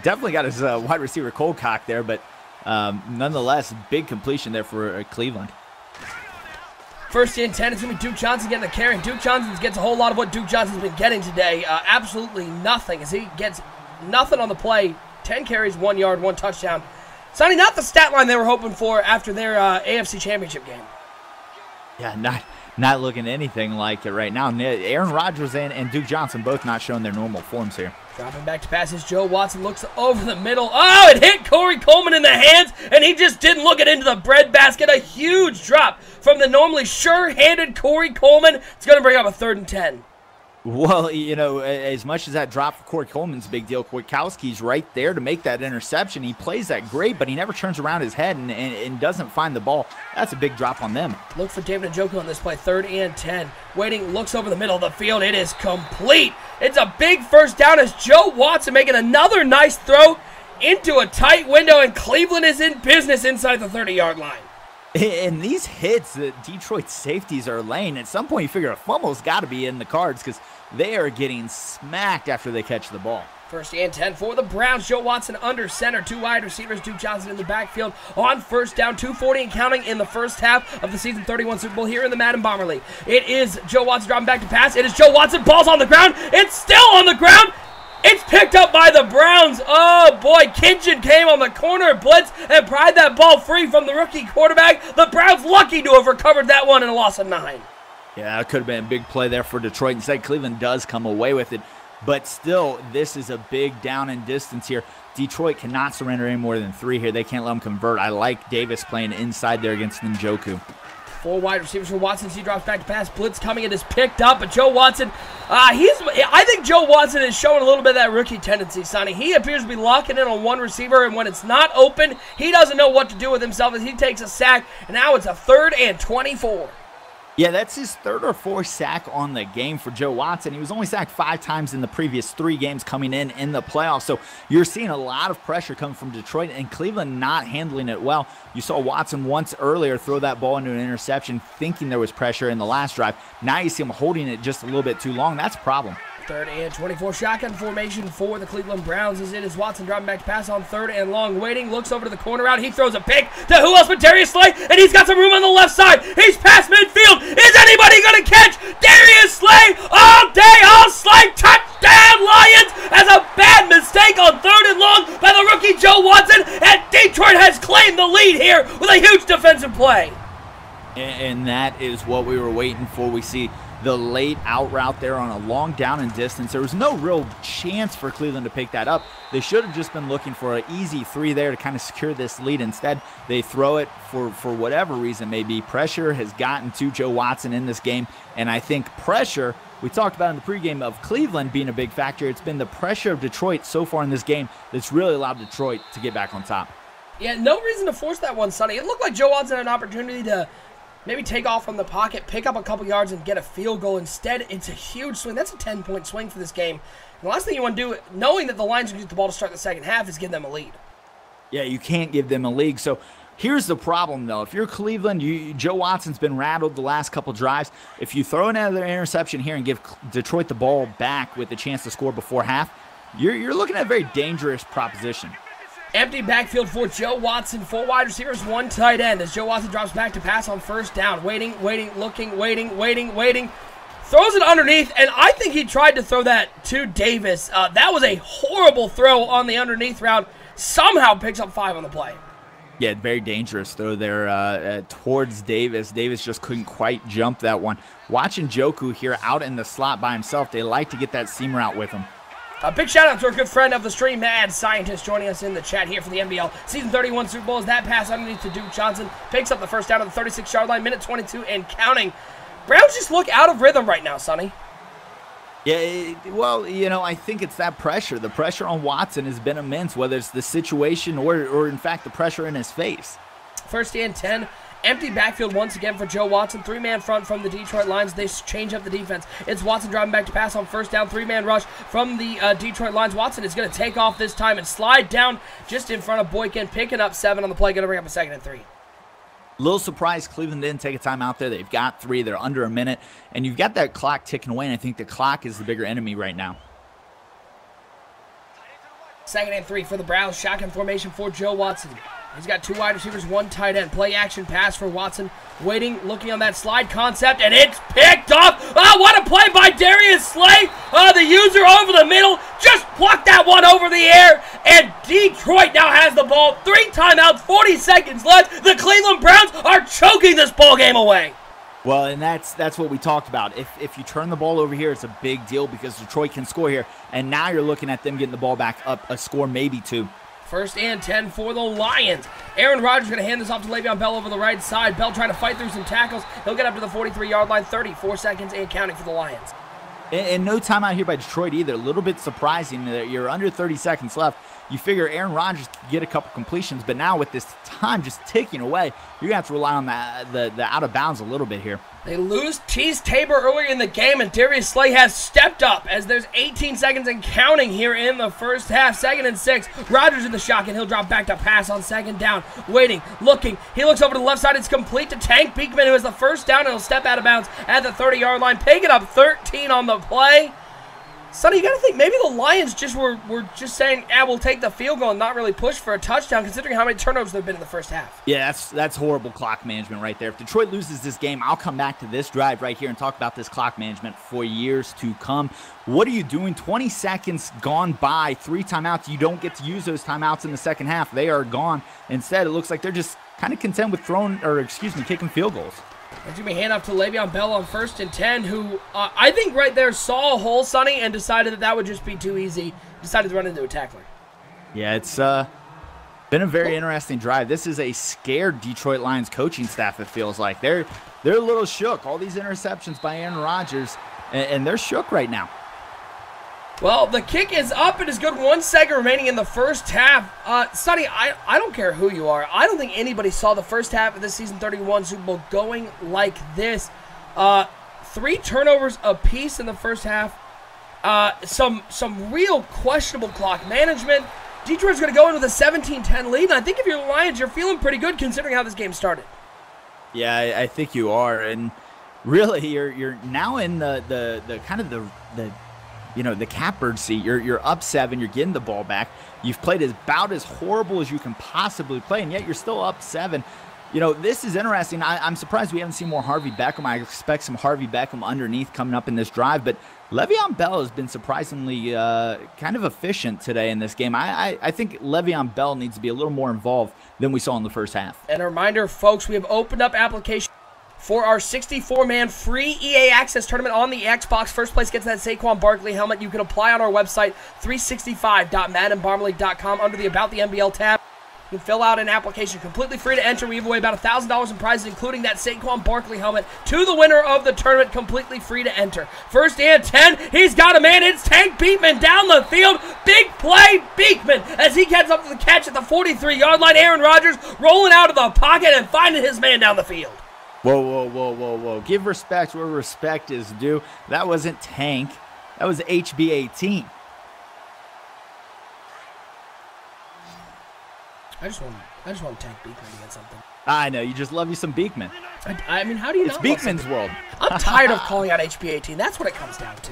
definitely got his wide receiver cold cock there, but nonetheless, big completion there for Cleveland. 1st and 10, it's going to be Duke Johnson getting the carry. Duke Johnson gets a whole lot of what Duke Johnson's been getting today. Absolutely nothing, as he gets nothing on the play. 10 carries, 1 yard, 1 touchdown. Sonny, not the stat line they were hoping for after their AFC Championship game. Yeah, not looking anything like it right now. Aaron Rodgers and Duke Johnson both not showing their normal forms here. Dropping back to passes, Joe Watson looks over the middle. Oh, it hit Corey Coleman in the hands, and he just didn't look it into the breadbasket. A huge drop from the normally sure-handed Corey Coleman. It's going to bring up a 3rd and 10. Well, you know, as much as that drop for Corey Coleman's a big deal, Kwiatkowski's right there to make that interception. He plays that great, but he never turns around his head and doesn't find the ball. That's a big drop on them. Look for David Njoku on this play, 3rd and 10. Waiting, looks over the middle of the field. It is complete. It's a big 1st down as Joe Watson making another nice throw into a tight window, and Cleveland is in business inside the 30-yard line. And these hits that Detroit safeties are laying, at some point you figure a fumble's got to be in the cards because they are getting smacked after they catch the ball. 1st and 10 for the Browns. Joe Watson under center. 2 wide receivers. Duke Johnson in the backfield on 1st down. 2:40 and counting in the 1st half of the season 31 Super Bowl here in the Madden Bomber League. It is Joe Watson dropping back to pass. It is Joe Watson. Ball's on the ground. It's still on the ground. It's picked up by the Browns. Oh, boy. Kitchen came on the corner blitz and pried that ball free from the rookie quarterback. The Browns lucky to have recovered that one in a loss of 9. Yeah, it could have been a big play there for Detroit. Instead, Cleveland does come away with it. But still, this is a big down and distance here. Detroit cannot surrender any more than 3 here. They can't let them convert. I like Davis playing inside there against Njoku. 4 wide receivers for Watson. He drops back to pass. Blitz coming. It is picked up, but Joe Watson I think Joe Watson is showing a little bit of that rookie tendency, Sonny. He appears to be locking in on one receiver, and when it's not open, he doesn't know what to do with himself as he takes a sack, and now it's a 3rd and 24. Yeah, that's his 3rd or 4th sack on the game for Joe Watson. He was only sacked 5 times in the previous 3 games coming in the playoffs. So you're seeing a lot of pressure coming from Detroit and Cleveland not handling it well. You saw Watson once earlier throw that ball into an interception thinking there was pressure in the last drive. Now you see him holding it just a little bit too long. That's a problem. 3rd and 24 shotgun formation for the Cleveland Browns is it as Watson dropping back to pass on 3rd and long, waiting, looks over to the corner route. He throws a pick to who else but Darius Slay, and he's got some room on the left side. He's past midfield. Is anybody going to catch Darius Slay all day? All Slay, touchdown Lions, as a bad mistake on 3rd and long by the rookie Joe Watson, and Detroit has claimed the lead here with a huge defensive play. And that is what we were waiting for. We see the late out route there on a long down and distance. There was no real chance for Cleveland to pick that up. They should have just been looking for an easy 3 there to kind of secure this lead. Instead, they throw it for whatever reason. Maybe pressure has gotten to Joe Watson in this game, and I think pressure, we talked about in the pregame of Cleveland being a big factor. It's been the pressure of Detroit so far in this game that's really allowed Detroit to get back on top. Yeah, no reason to force that one, Sonny. It looked like Joe Watson had an opportunity to maybe take off from the pocket, pick up a couple yards, and get a field goal. Instead, it's a huge swing. That's a 10-point swing for this game. And the last thing you want to do, knowing that the Lions can get the ball to start the second half, is give them a lead. Yeah, you can't give them a lead. So here's the problem, though. If you're Cleveland, Joe Watson's been rattled the last couple drives. If you throw another interception here and give Detroit the ball back with a chance to score before half, you're looking at a very dangerous proposition. Empty backfield for Joe Watson. 4 wide receivers, 1 tight end. As Joe Watson drops back to pass on 1st down. Waiting, looking, waiting. Throws it underneath, and I think he tried to throw that to Davis. That was a horrible throw on the underneath route. Somehow picks up 5 on the play. Yeah, very dangerous throw there towards Davis. Davis just couldn't quite jump that one. Watching Njoku here out in the slot by himself, they like to get that seam route with him. A big shout out to our good friend of the stream, Mad Scientist, joining us in the chat here for the NBL Season 31 Super Bowl. As that pass underneath to Duke Johnson picks up the 1st down at the 36-yard line, minute 22 and counting. Browns just look out of rhythm right now, Sonny. Yeah, well, I think it's that pressure. The pressure on Watson has been immense, whether it's the situation or in fact, the pressure in his face. 1st and 10. Empty backfield once again for Joe Watson. 3-man front from the Detroit Lions. They change up the defense. It's Watson driving back to pass on 1st down. 3-man rush from the Detroit Lions. Watson is going to take off this time and slide down just in front of Boykin, picking up 7 on the play. Going to bring up a 2nd and 3. A little surprised Cleveland didn't take a timeout there. They've got 3. They're under a minute. And you've got that clock ticking away, and I think the clock is the bigger enemy right now. 2nd and 3 for the Browns. Shotgun formation for Joe Watson. He's got 2 wide receivers, 1 tight end. Play action pass for Watson. Waiting, looking on that slide concept, and it's picked off. Oh, what a play by Darius Slay. Oh, the user over the middle. Just plucked that one over the air. And Detroit now has the ball. 3 timeouts, 40 seconds left. The Cleveland Browns are choking this ball game away. Well, and that's what we talked about. If you turn the ball over here, it's a big deal because Detroit can score here. And now you're looking at them getting the ball back up a score, maybe 2. 1st and 10 for the Lions. Aaron Rodgers going to hand this off to Le'Veon Bell over the right side. Bell trying to fight through some tackles. He'll get up to the 43-yard line. 34 seconds and counting for the Lions. And no timeout here by Detroit either. A little bit surprising that you're under 30 seconds left. You figure Aaron Rodgers could get a couple completions, but now with this time just ticking away, you're going to have to rely on the out of bounds a little bit here. They lose Tease Tabor earlier in the game, and Darius Slay has stepped up as there's 18 seconds and counting here in the first half. 2nd and 6. Rodgers in the shotgun. He'll drop back to pass on 2nd down. Waiting, looking. He looks over to the left side. It's complete to Tank Beekman, who has the 1st down, and he'll step out of bounds at the 30-yard line. Picking up 13 on the play. Sonny, you got to think maybe the Lions just were just saying, we'll take the field goal and not really push for a touchdown, considering how many turnovers there have been in the first half. Yeah, that's horrible clock management right there. If Detroit loses this game, I'll come back to this drive right here and talk about this clock management for years to come. What are you doing? 20 seconds gone by, 3 timeouts. You don't get to use those timeouts in the second half. They are gone. Instead, it looks like they're just kind of content with kicking field goals. It's going to be handoff to Le'Veon Bell on 1st and 10, who I think right there saw a hole, Sonny, and decided that would just be too easy. Decided to run into a tackler. Yeah, it's been a very interesting drive. This is a scared Detroit Lions coaching staff, it feels like. They're a little shook. All these interceptions by Aaron Rodgers, and they're shook right now. Well, the kick is up. It is good. 1 second remaining in the first half. Sonny, I don't care who you are. I don't think anybody saw the first half of this Season 31 Super Bowl going like this. 3 turnovers apiece in the first half. Some real questionable clock management. Detroit's going to go in with a 17-10 lead, and I think if you're the Lions, you're feeling pretty good considering how this game started. Yeah, I think you are, and really, you're now in the kind of the catbird seat. You're up 7. You're getting the ball back. You've played about as horrible as you can possibly play, and yet you're still up 7. You know, this is interesting. I'm surprised we haven't seen more Harvey Beckham. I expect some Harvey Beckham underneath coming up in this drive, but Le'Veon Bell has been surprisingly kind of efficient today in this game. I think Le'Veon Bell needs to be a little more involved than we saw in the first half. And a reminder, folks, we have opened up applications for our 64-man free EA Access tournament on the Xbox. First place gets that Saquon Barkley helmet. You can apply on our website, 365.maddenbarmleague.com, under the About the NBL tab. You can fill out an application completely free to enter. We give away about $1,000 in prizes, including that Saquon Barkley helmet, to the winner of the tournament, completely free to enter. First and 10. He's got a man. It's Tank Beekman down the field. Big play, Beekman, as he gets up to the catch at the 43-yard line. Aaron Rodgers rolling out of the pocket and finding his man down the field. Whoa. Give respect where respect is due. That wasn't Tank. That was HB18. I just want Tank Beekman to get something. I know, you just love you some Beekman. I mean, how do you It's Beekman's world. I'm tired of calling out HB18. That's what it comes down to.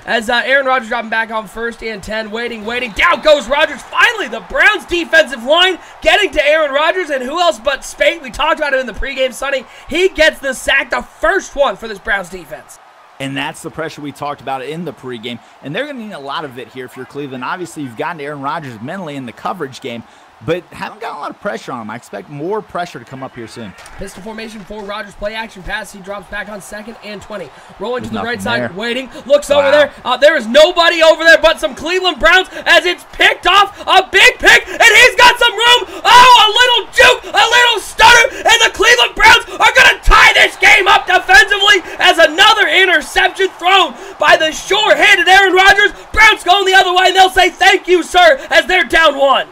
As Aaron Rodgers dropping back on first and 10, waiting. Down goes Rodgers. Finally, the Browns defensive line getting to Aaron Rodgers, and who else but Spate? We talked about it in the pregame, Sonny. He gets the sack, the first one for this Browns defense. And that's the pressure we talked about in the pregame, and they're going to need a lot of it here if you're Cleveland. Obviously, you've gotten to Aaron Rodgers mentally in the coverage game, but haven't got a lot of pressure on him. I expect more pressure to come up here soon. Pistol formation for Rodgers. Play action pass. He drops back on 2nd and 20. Rolling to the right side, waiting. Looks over there. There is nobody over there but some Cleveland Browns as it's picked off. A big pick, and he's got some room. Oh, a little juke, a little stutter, and the Cleveland Browns are going to tie this game up defensively as another interception thrown by the sure-handed Aaron Rodgers. Browns going the other way, and they'll say thank you, sir, as they're down 1.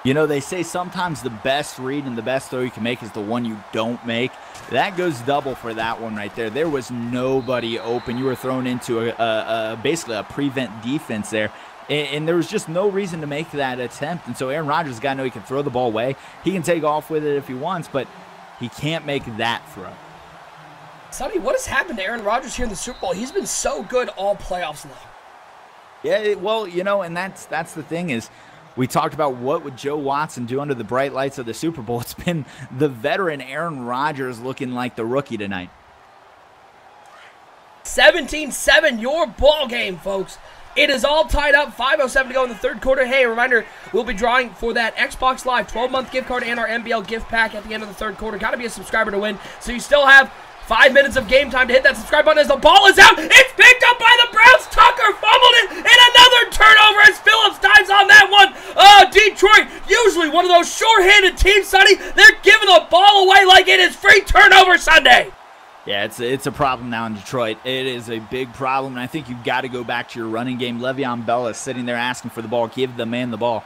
You know, they say sometimes the best read and the best throw you can make is the one you don't make. That goes double for that one right there. There was nobody open. You were thrown into basically a prevent defense there. And there was just no reason to make that attempt. And so Aaron Rodgers has got to know he can throw the ball away. He can take off with it if he wants, but he can't make that throw. Sonny, what has happened to Aaron Rodgers here in the Super Bowl? He's been so good all playoffs long. Yeah, well, you know, and that's the thing is, we talked about what would Joe Watson do under the bright lights of the Super Bowl. It's been the veteran Aaron Rodgers looking like the rookie tonight. 17-7, your ball game, folks. It is all tied up. 5:07 to go in the third quarter. Hey, a reminder, we'll be drawing for that Xbox Live 12-month gift card and our NBL gift pack at the end of the third quarter. Got to be a subscriber to win, so you still have 5 minutes of game time to hit that subscribe button as the ball is out. It's picked up by the Browns. Tucker fumbled it, and another turnover as Phillips dives on that one. Detroit, usually one of those sure-handed teams, Sonny. They're giving the ball away like it is free turnover Sunday. Yeah, it's a problem now in Detroit. It is a big problem, and I think you've got to go back to your running game. Le'Veon Bell is sitting there asking for the ball. Give the man the ball.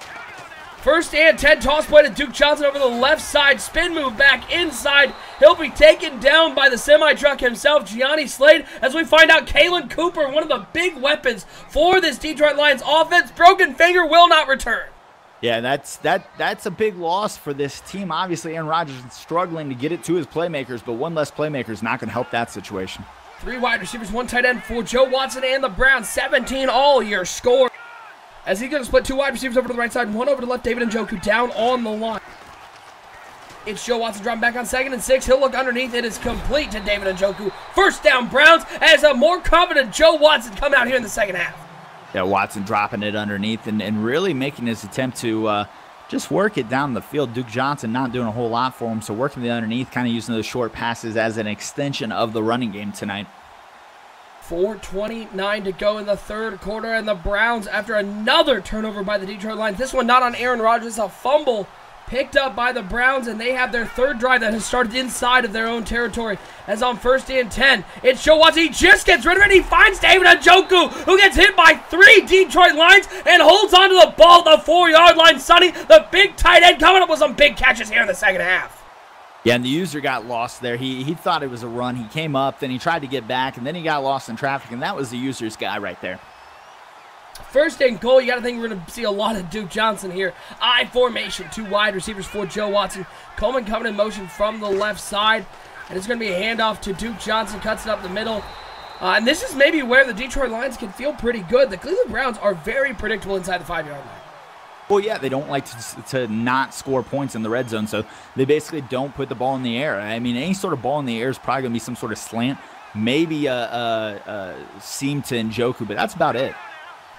First and 10, toss play to Duke Johnson over the left side. Spin move back inside. He'll be taken down by the semi-truck himself, Gianni Slade, as we find out Kalen Cooper, one of the big weapons for this Detroit Lions offense. Broken finger, will not return. Yeah, that's a big loss for this team. Obviously, Aaron Rodgers is struggling to get it to his playmakers, but one less playmaker is not going to help that situation. 3 wide receivers, 1 tight end for Joe Watson and the Browns. 17 all-year score. As he's going to split 2 wide receivers over to the right side and 1 over to the left. David Njoku down on the line. It's Joe Watson dropping back on 2nd and 6. He'll look underneath. It is complete to David Njoku. First down, Browns, as a more confident Joe Watson come out here in the second half. Yeah, Watson dropping it underneath and really making his attempt to just work it down the field. Duke Johnson not doing a whole lot for him, so working the underneath, kind of using those short passes as an extension of the running game tonight. 4:29 to go in the third quarter, and the Browns, after another turnover by the Detroit Lions, this one not on Aaron Rodgers, a fumble picked up by the Browns, and they have their third drive that has started inside of their own territory. As on 1st and 10, it's Joe Watson. He just gets rid of it, and he finds David Njoku, who gets hit by 3 Detroit Lions and holds onto the ball at the 4-yard line. Sonny, the big tight end, coming up with some big catches here in the second half. Yeah, and the user got lost there. He thought it was a run. He came up, then he tried to get back, and then he got lost in traffic, and that was the user's guy right there. 1st and goal, you got to think we're going to see a lot of Duke Johnson here. I formation, 2 wide receivers for Joe Watson. Coleman coming in motion from the left side, and it's going to be a handoff to Duke Johnson, cuts it up the middle. And this is maybe where the Detroit Lions can feel pretty good. The Cleveland Browns are very predictable inside the 5-yard line. Well, yeah, they don't like to not score points in the red zone, so they basically don't put the ball in the air. I mean, any sort of ball in the air is probably going to be some sort of slant, maybe a seam to Njoku, but that's about it.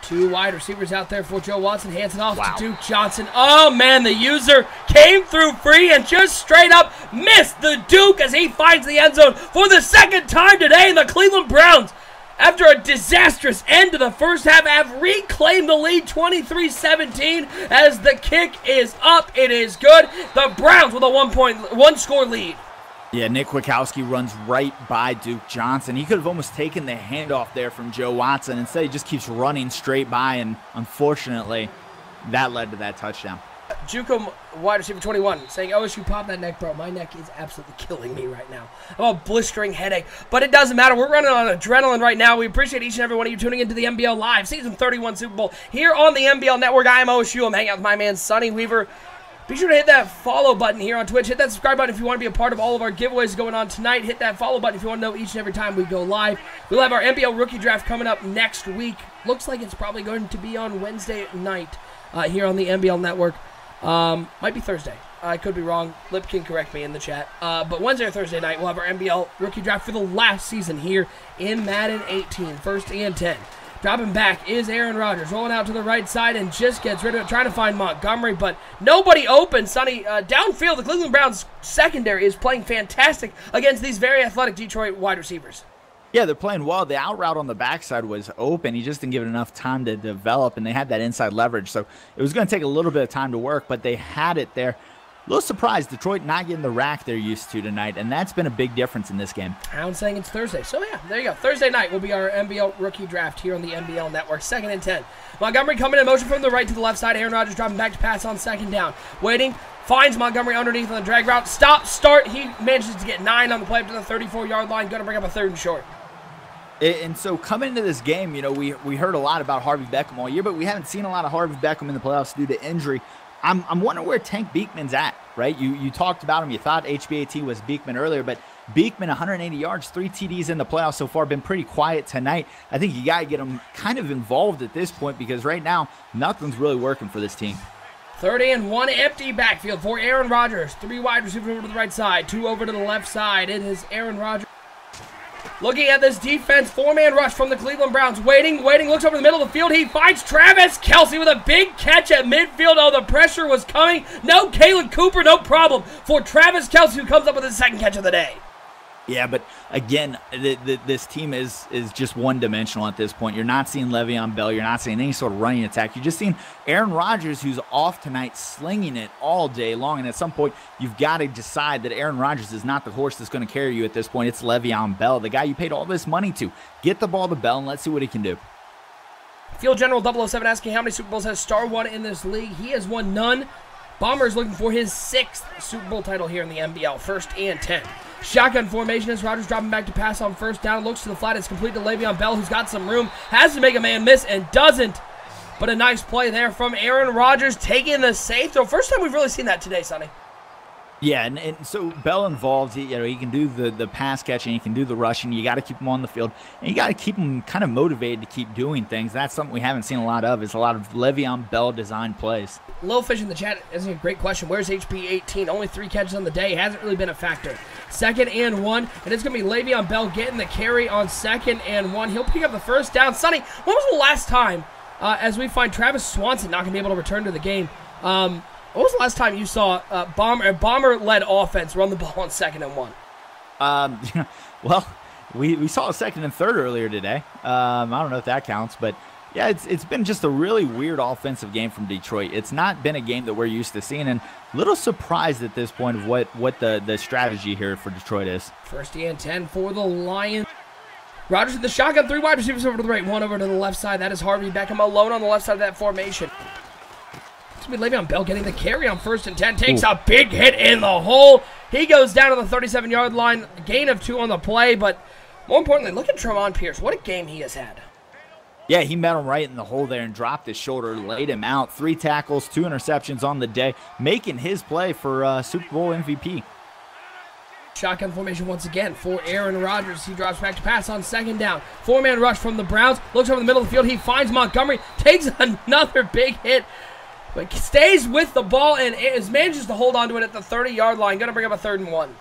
2 wide receivers out there for Joe Watson. Hands it off to Duke Johnson. Oh, man, the user came through free and just straight up missed the Duke as he finds the end zone for the 2nd time today. And the Cleveland Browns, after a disastrous end to the first half, have reclaimed the lead 23-17 as the kick is up. It is good. The Browns with a one-score lead. Yeah, Nick Kwiatkowski runs right by Duke Johnson. He could have almost taken the handoff there from Joe Watson. Instead, he just keeps running straight by, and unfortunately, that led to that touchdown. Juco, wide receiver 21, saying, OSU, pop that neck, bro. My neck is absolutely killing me right now. I'm a blistering headache, but it doesn't matter. We're running on adrenaline right now. We appreciate each and every one of you tuning into the NBL Live Season 31 Super Bowl here on the NBL Network. I am OSU. I'm hanging out with my man, Sonny Weaver. Be sure to hit that follow button here on Twitch. Hit that subscribe button if you want to be a part of all of our giveaways going on tonight. Hit that follow button if you want to know each and every time we go live. We'll have our NBL Rookie Draft coming up next week. Looks like it's probably going to be on Wednesday night here on the NBL Network. Might be Thursday. I could be wrong. Lip can correct me in the chat. But Wednesday or Thursday night, we'll have our NBL Rookie Draft for the last season here in Madden 18. 1st and 10. Dropping back is Aaron Rodgers, rolling out to the right side and just gets rid of it, trying to find Montgomery, but nobody open. Sonny, downfield, the Cleveland Browns secondary is playing fantastic against these very athletic Detroit wide receivers. Yeah, they're playing well. The out route on the backside was open. He just didn't give it enough time to develop, and they had that inside leverage. So it was going to take a little bit of time to work, but they had it there. A little surprised, Detroit not getting the rack they're used to tonight, and that's been a big difference in this game. I'm saying it's Thursday. So, yeah, there you go. Thursday night will be our NBL Rookie Draft here on the NBL Network. 2nd and 10. Montgomery coming in motion from the right to the left side. Aaron Rodgers dropping back to pass on 2nd down. Waiting. Finds Montgomery underneath on the drag route. Stop, start. He manages to get 9 on the play up to the 34-yard line. Going to bring up a 3rd and short. And so coming into this game, you know, we heard a lot about Harvey Beckham all year, but we haven't seen a lot of Harvey Beckham in the playoffs due to injury. I'm wondering where Tank Beekman's at, right? You talked about him. You thought HBAT was Beekman earlier, but Beekman, 180 yards, 3 TDs in the playoffs so far, been pretty quiet tonight. I think you got to get him kind of involved at this point because right now, nothing's really working for this team. 3rd and 1, empty backfield for Aaron Rodgers. 3 wide receivers over to the right side, 2 over to the left side. It is Aaron Rodgers. Looking at this defense, 4-man rush from the Cleveland Browns. Waiting, looks over the middle of the field. He finds Travis Kelce with a big catch at midfield. Oh, the pressure was coming. No Kalen Cooper, no problem for Travis Kelce, who comes up with his 2nd catch of the day. Yeah, but again, this team is just one-dimensional at this point. You're not seeing Le'Veon Bell. You're not seeing any sort of running attack. You're just seeing Aaron Rodgers, who's off tonight, slinging it all day long. And at some point, you've got to decide that Aaron Rodgers is not the horse that's going to carry you at this point. It's Le'Veon Bell, the guy you paid all this money to. Get the ball to Bell, and let's see what he can do. Field General 007 asking how many Super Bowls has Star won in this league. He has won none. Bomber is looking for his 6th Super Bowl title here in the NBL. 1st and 10. Shotgun formation as Rodgers dropping back to pass on 1st down. Looks to the flat. It's complete to Le'Veon Bell, who's got some room. Has to make a man miss and doesn't. But a nice play there from Aaron Rodgers taking the safe throw. First time we've really seen that today, Sonny. Yeah, and so Bell involved, he can do the pass catching, he can do the rushing. You got to keep him on the field, and you got to keep him kind of motivated to keep doing things. That's something we haven't seen a lot of, is a lot of Le'Veon Bell designed plays. Lil Fish in the chat is a great question. Where's HP 18? Only 3 catches on the day. Hasn't really been a factor. 2nd and 1, and it's going to be Le'Veon Bell getting the carry on 2nd and 1. He'll pick up the 1st down. Sonny, when was the last time, as we find Travis Swanson not going to be able to return to the game, when was the last time you saw Bomber-led offense run the ball on 2nd and 1? Well, we saw a 2nd and 3rd earlier today. I don't know if that counts, but Yeah, it's been just a really weird offensive game from Detroit. It's not been a game that we're used to seeing, and a little surprised at this point of what the strategy here for Detroit is. First and 10 for the Lions. Rodgers in the shotgun, 3 wide receivers over to the right, 1 over to the left side. That is Harvey Beckham alone on the left side of that formation. It's going to be Le'Veon Bell getting the carry on first and 10. Takes a big hit in the hole. He goes down to the 37-yard line. Gain of 2 on the play, but more importantly, look at Tremont Pierce. What a game he has had. Yeah, he met him right in the hole there and dropped his shoulder, laid him out. 3 tackles, 2 interceptions on the day, making his play for Super Bowl MVP. Shotgun formation once again for Aaron Rodgers. He drops back to pass on second down. 4-man rush from the Browns. Looks over the middle of the field. He finds Montgomery. Takes another big hit. But stays with the ball and manages to hold on to it at the 30-yard line. Going to bring up a 3rd and 1.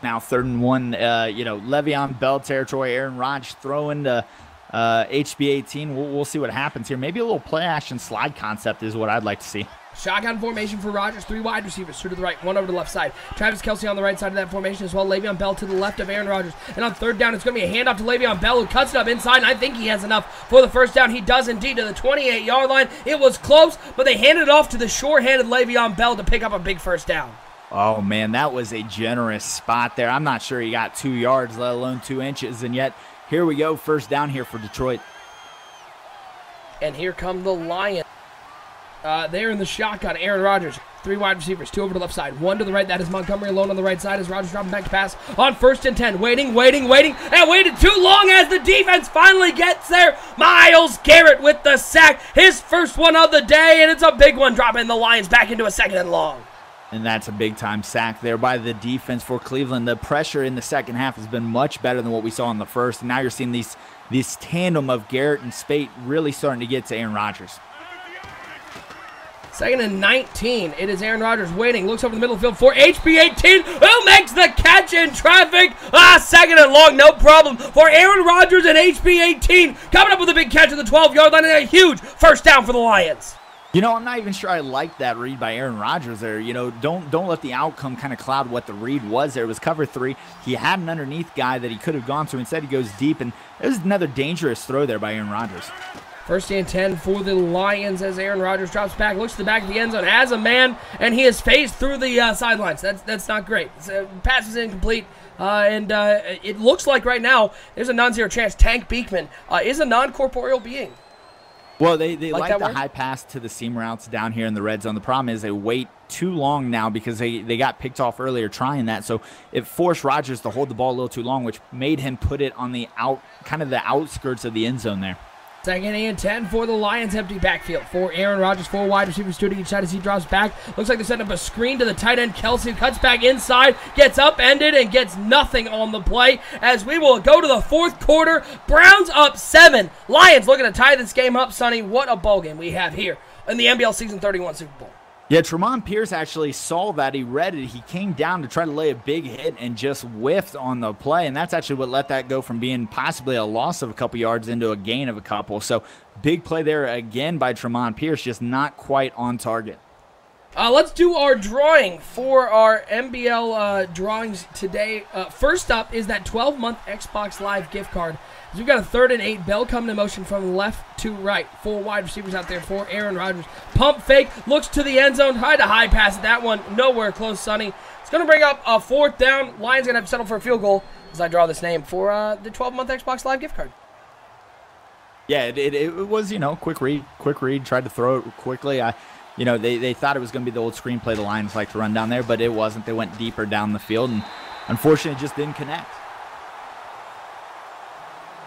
Now 3rd and 1, Le'Veon Bell territory. Aaron Rodgers throwing to HB18. We'll see what happens here. Maybe a little play action slide concept is what I'd like to see. Shotgun formation for Rodgers. 3 wide receivers, 2 to the right, 1 over to the left side. Travis Kelce on the right side of that formation as well. Le'Veon Bell to the left of Aaron Rodgers. And on 3rd down, it's going to be a handoff to Le'Veon Bell, who cuts it up inside, and I think he has enough for the 1st down. He does indeed to the 28-yard line. It was close, but they handed it off to the sure-handed Le'Veon Bell to pick up a big 1st down. Oh, man, that was a generous spot there. I'm not sure he got 2 yards, let alone 2 inches, and yet here we go, 1st down here for Detroit. And here come the Lions. They're in the shotgun. Aaron Rodgers, 3 wide receivers, 2 over to the left side, 1 to the right. That is Montgomery alone on the right side as Rodgers dropping back to pass on 1st and 10. Waiting, and waited too long as the defense finally gets there. Myles Garrett with the sack, his first one of the day, and it's a big one, dropping the Lions back into a 2nd and long. And that's a big-time sack there by the defense for Cleveland. The pressure in the second half has been much better than what we saw in the first. And now you're seeing this tandem of Garrett and Spate really starting to get to Aaron Rodgers. 2nd and 19. It is Aaron Rodgers waiting. Looks over the middle of the field for HB18, who makes the catch in traffic. 2nd and long, no problem for Aaron Rodgers and HB18. Coming up with a big catch at the 12-yard line and a huge 1st down for the Lions. You know, I'm not even sure I like that read by Aaron Rodgers there. You know, don't let the outcome kind of cloud what the read was there. It was cover 3. He had an underneath guy that he could have gone to. Instead, he goes deep, and it was another dangerous throw there by Aaron Rodgers. 1st and 10 for the Lions as Aaron Rodgers drops back, looks to the back of the end zone, has a man, and he is phased through the sidelines. That's not great. Pass is incomplete, and it looks like right now there's a non-zero chance Tank Beekman is a non-corporeal being. Well, they like the word? high pass to the seam routes down here in the red zone. The problem is they wait too long now because they got picked off earlier trying that. So it forced Rodgers to hold the ball a little too long, which made him put it on the outskirts of the end zone there. 2nd and 10 for the Lions, empty backfield for Aaron Rodgers. 4 wide receivers, 2 to each side as he drops back. Looks like they're setting up a screen to the tight end, Kelce, cuts back inside, gets upended, and gets nothing on the play as we will go to the 4th quarter. Browns up 7. Lions looking to tie this game up, Sonny. What a ball game we have here in the NBL Season 31 Super Bowl. Yeah, Tremont Pierce actually saw that. He read it. He came down to try to lay a big hit and just whiffed on the play, and that's actually what let that go from being possibly a loss of a couple yards into a gain of a couple. So big play there again by Tremont Pierce, just not quite on target. Let's do our drawing for our NBL drawings today. First up is that 12-month Xbox Live gift card. We've got a 3rd and 8. Bell coming in motion from left to right. 4 wide receivers out there for Aaron Rodgers. Pump fake, looks to the end zone. Tried to high pass it. That one nowhere close, Sonny. It's going to bring up a 4th down. Lions going to have to settle for a field goal as I draw this name for the 12-month Xbox Live gift card. Yeah, it was, quick read. Tried to throw it quickly. They thought it was going to be the old screenplay the Lions like to run down there, but it wasn't. They went deeper down the field, and unfortunately, it just didn't connect.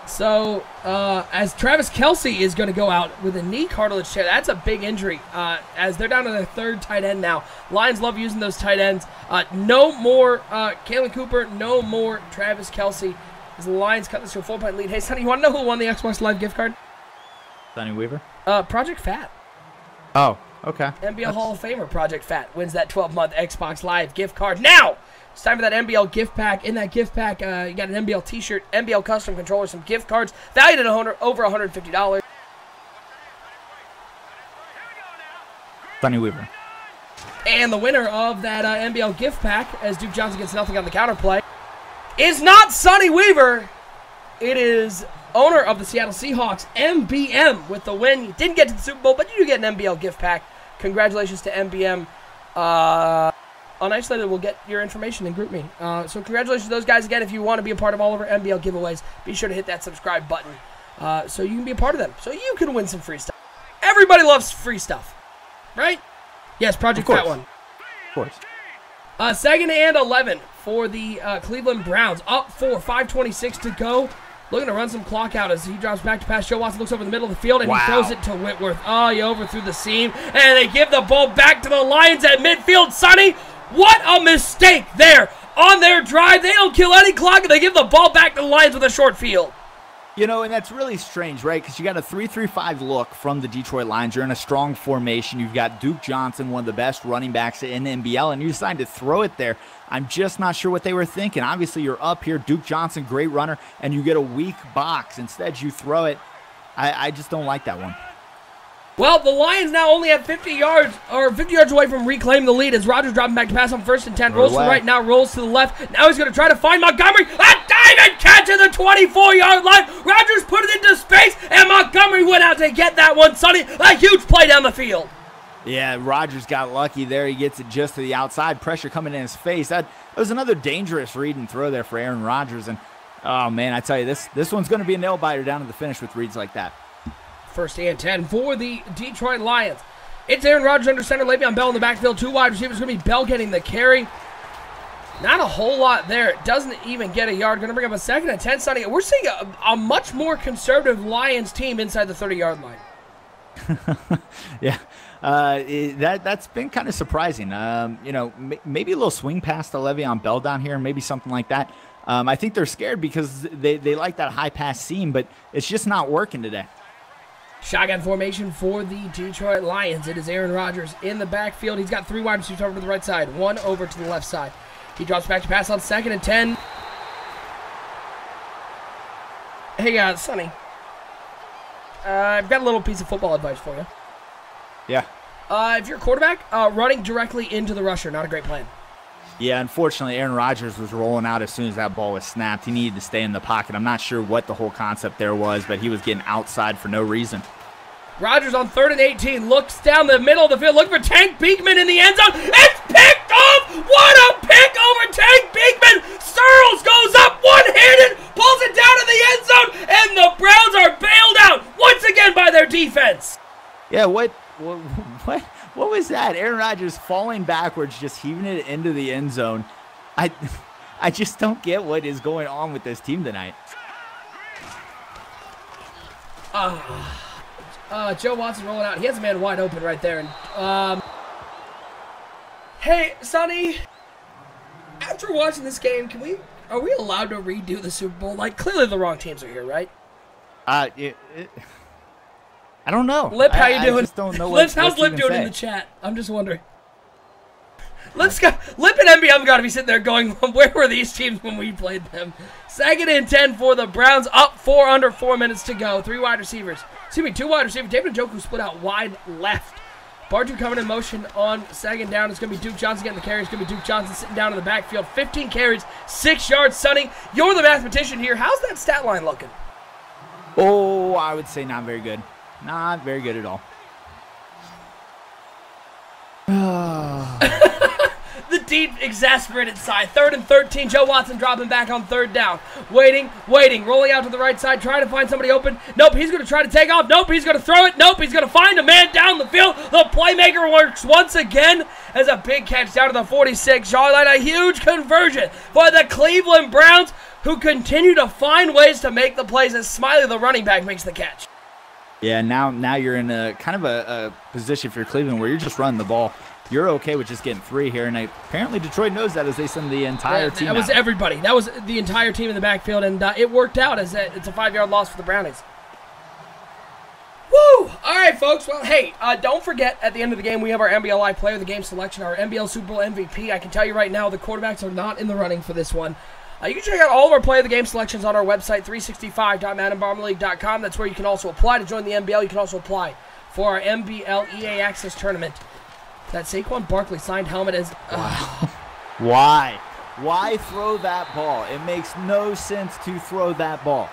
So, as Travis Kelce is going to go out with a knee cartilage tear, that's a big injury, as they're down to their 3rd tight end now. Lions love using those tight ends. No more Kalen Cooper, no more Travis Kelce, as the Lions cut this to a 4-point lead. Hey, Sonny, you want to know who won the Xbox Live gift card? Sonny Weaver? Project Fat. Oh, okay. NBL Hall of Famer Project Fat wins that 12-month Xbox Live gift card. Now, it's time for that NBL gift pack. In that gift pack, you got an NBL t-shirt, NBL custom controller, some gift cards valued at over $150. Sonny Weaver. And the winner of that NBL gift pack, as Duke Johnson gets nothing on the counterplay, is not Sonny Weaver. It is owner of the Seattle Seahawks, MBM, with the win. You didn't get to the Super Bowl, but you do get an NBL gift pack. Congratulations to MBM. On Isolated, we'll get your information and group me. So congratulations to those guys again. If you want to be a part of all of our NBL giveaways, be sure to hit that subscribe button so you can be a part of them. So you can win some free stuff. Everybody loves free stuff, right? Yes, Project Fat One. Of course. 2nd and 11 for the Cleveland Browns. Up 4, 5:26 to go. Looking to run some clock out as he drops back to pass. Joe Watson looks over the middle of the field, and he throws it to Whitworth. Oh, he overthrew the seam, and they give the ball back to the Lions at midfield. Sonny, what a mistake there on their drive. They don't kill any clock, and they give the ball back to the Lions with a short field. You know, and that's really strange, right? Because you got a 3-3-5 look from the Detroit Lions. You're in a strong formation. You've got Duke Johnson, one of the best running backs in NBL, and you decide to throw it there. I'm just not sure what they were thinking. Obviously, you're up here. Duke Johnson, great runner, and you get a weak box. Instead, you throw it. I just don't like that one. Well, the Lions now only have 50 yards away from reclaiming the lead as Rodgers dropping back to pass on 1st and 10. Rolls to the right, now rolls to the left. Now he's going to try to find Montgomery. A diamond catch at the 24-yard line. Rodgers put it into space, and Montgomery went out to get that one, Sonny. A huge play down the field. Yeah, Rodgers got lucky there. He gets it just to the outside. Pressure coming in his face. That was another dangerous read and throw there for Aaron Rodgers. And, oh, man, I tell you, this one's going to be a nail-biter down to the finish with reads like that. 1st and 10 for the Detroit Lions. It's Aaron Rodgers under center. Le'Veon Bell in the backfield. 2 wide receivers. Going to be Bell getting the carry. Not a whole lot there. It doesn't even get a yard. Going to bring up a 2nd and 10. Sonny, we're seeing a much more conservative Lions team inside the 30-yard line. Yeah, that's been kind of surprising. You know, maybe a little swing pass to Le'Veon Bell down here, maybe something like that. I think they're scared because they like that high pass seam, but it's just not working today. Shotgun formation for the Detroit Lions. It is Aaron Rodgers in the backfield. He's got 3 wide receivers over to the right side, 1 over to the left side. He drops back to pass on 2nd and 10. Hey, Sonny. I've got a little piece of football advice for you. Yeah. If you're a quarterback, running directly into the rusher, not a great plan. Yeah, unfortunately, Aaron Rodgers was rolling out as soon as that ball was snapped. He needed to stay in the pocket. I'm not sure what the whole concept there was, but he was getting outside for no reason. Rodgers on 3rd and 18, looks down the middle of the field, looking for Tank Beekman in the end zone. It's picked off! What a pick over Tank Beekman! Searles goes up one-handed, pulls it down in the end zone, and the Browns are bailed out once again by their defense. Yeah, what was that? Aaron Rodgers falling backwards, just heaving it into the end zone. I just don't get what is going on with this team tonight. Joe Watson rolling out. He has a man wide open right there. And hey, Sonny, after watching this game, are we allowed to redo the Super Bowl? Like, clearly the wrong teams are here, right? I don't know. Lip, how you doing? I just don't know How's Lip doing in the chat? I'm just wondering. Lip and MBM got to be sitting there going, where were these teams when we played them? 2nd and 10 for the Browns, up 4 under 4 minutes to go. 2 wide receivers. David Njoku split out wide left. Bartu coming in motion on 2nd down. It's going to be Duke Johnson getting the carry. It's going to be Duke Johnson sitting down in the backfield. 15 carries, 6 yards. Sonny, you're the mathematician here. How's that stat line looking? Oh, I would say not very good. Not very good at all. The deep, exasperated sigh. 3rd and 13. Joe Watson dropping back on 3rd down. Waiting. Rolling out to the right side. Trying to find somebody open. Nope, he's going to try to take off. Nope, he's going to throw it. Nope, he's going to find a man down the field. The playmaker works once again as a big catch down to the 46-yard line. A huge conversion for the Cleveland Browns, who continue to find ways to make the plays as Smiley, the running back, makes the catch. Yeah, now you're in a kind of a position for Cleveland where you're just running the ball. You're okay with just getting 3 here, and apparently Detroit knows that as they send the entire team out. That was everybody. That was the entire team in the backfield, and it worked out as it's a 5-yard loss for the Brownies. Woo! All right, folks. Well, hey, don't forget, at the end of the game, we have our NBL Live Player of the Game selection, our NBL Super Bowl MVP. I can tell you right now, the quarterbacks are not in the running for this one. You can check out all of our Play of the Game selections on our website, 365.maddenbomberleague.com. That's where you can also apply to join the NBL. You can also apply for our NBL EA Access Tournament. That Saquon Barkley signed helmet is... Why? Why throw that ball? It makes no sense to throw that ball.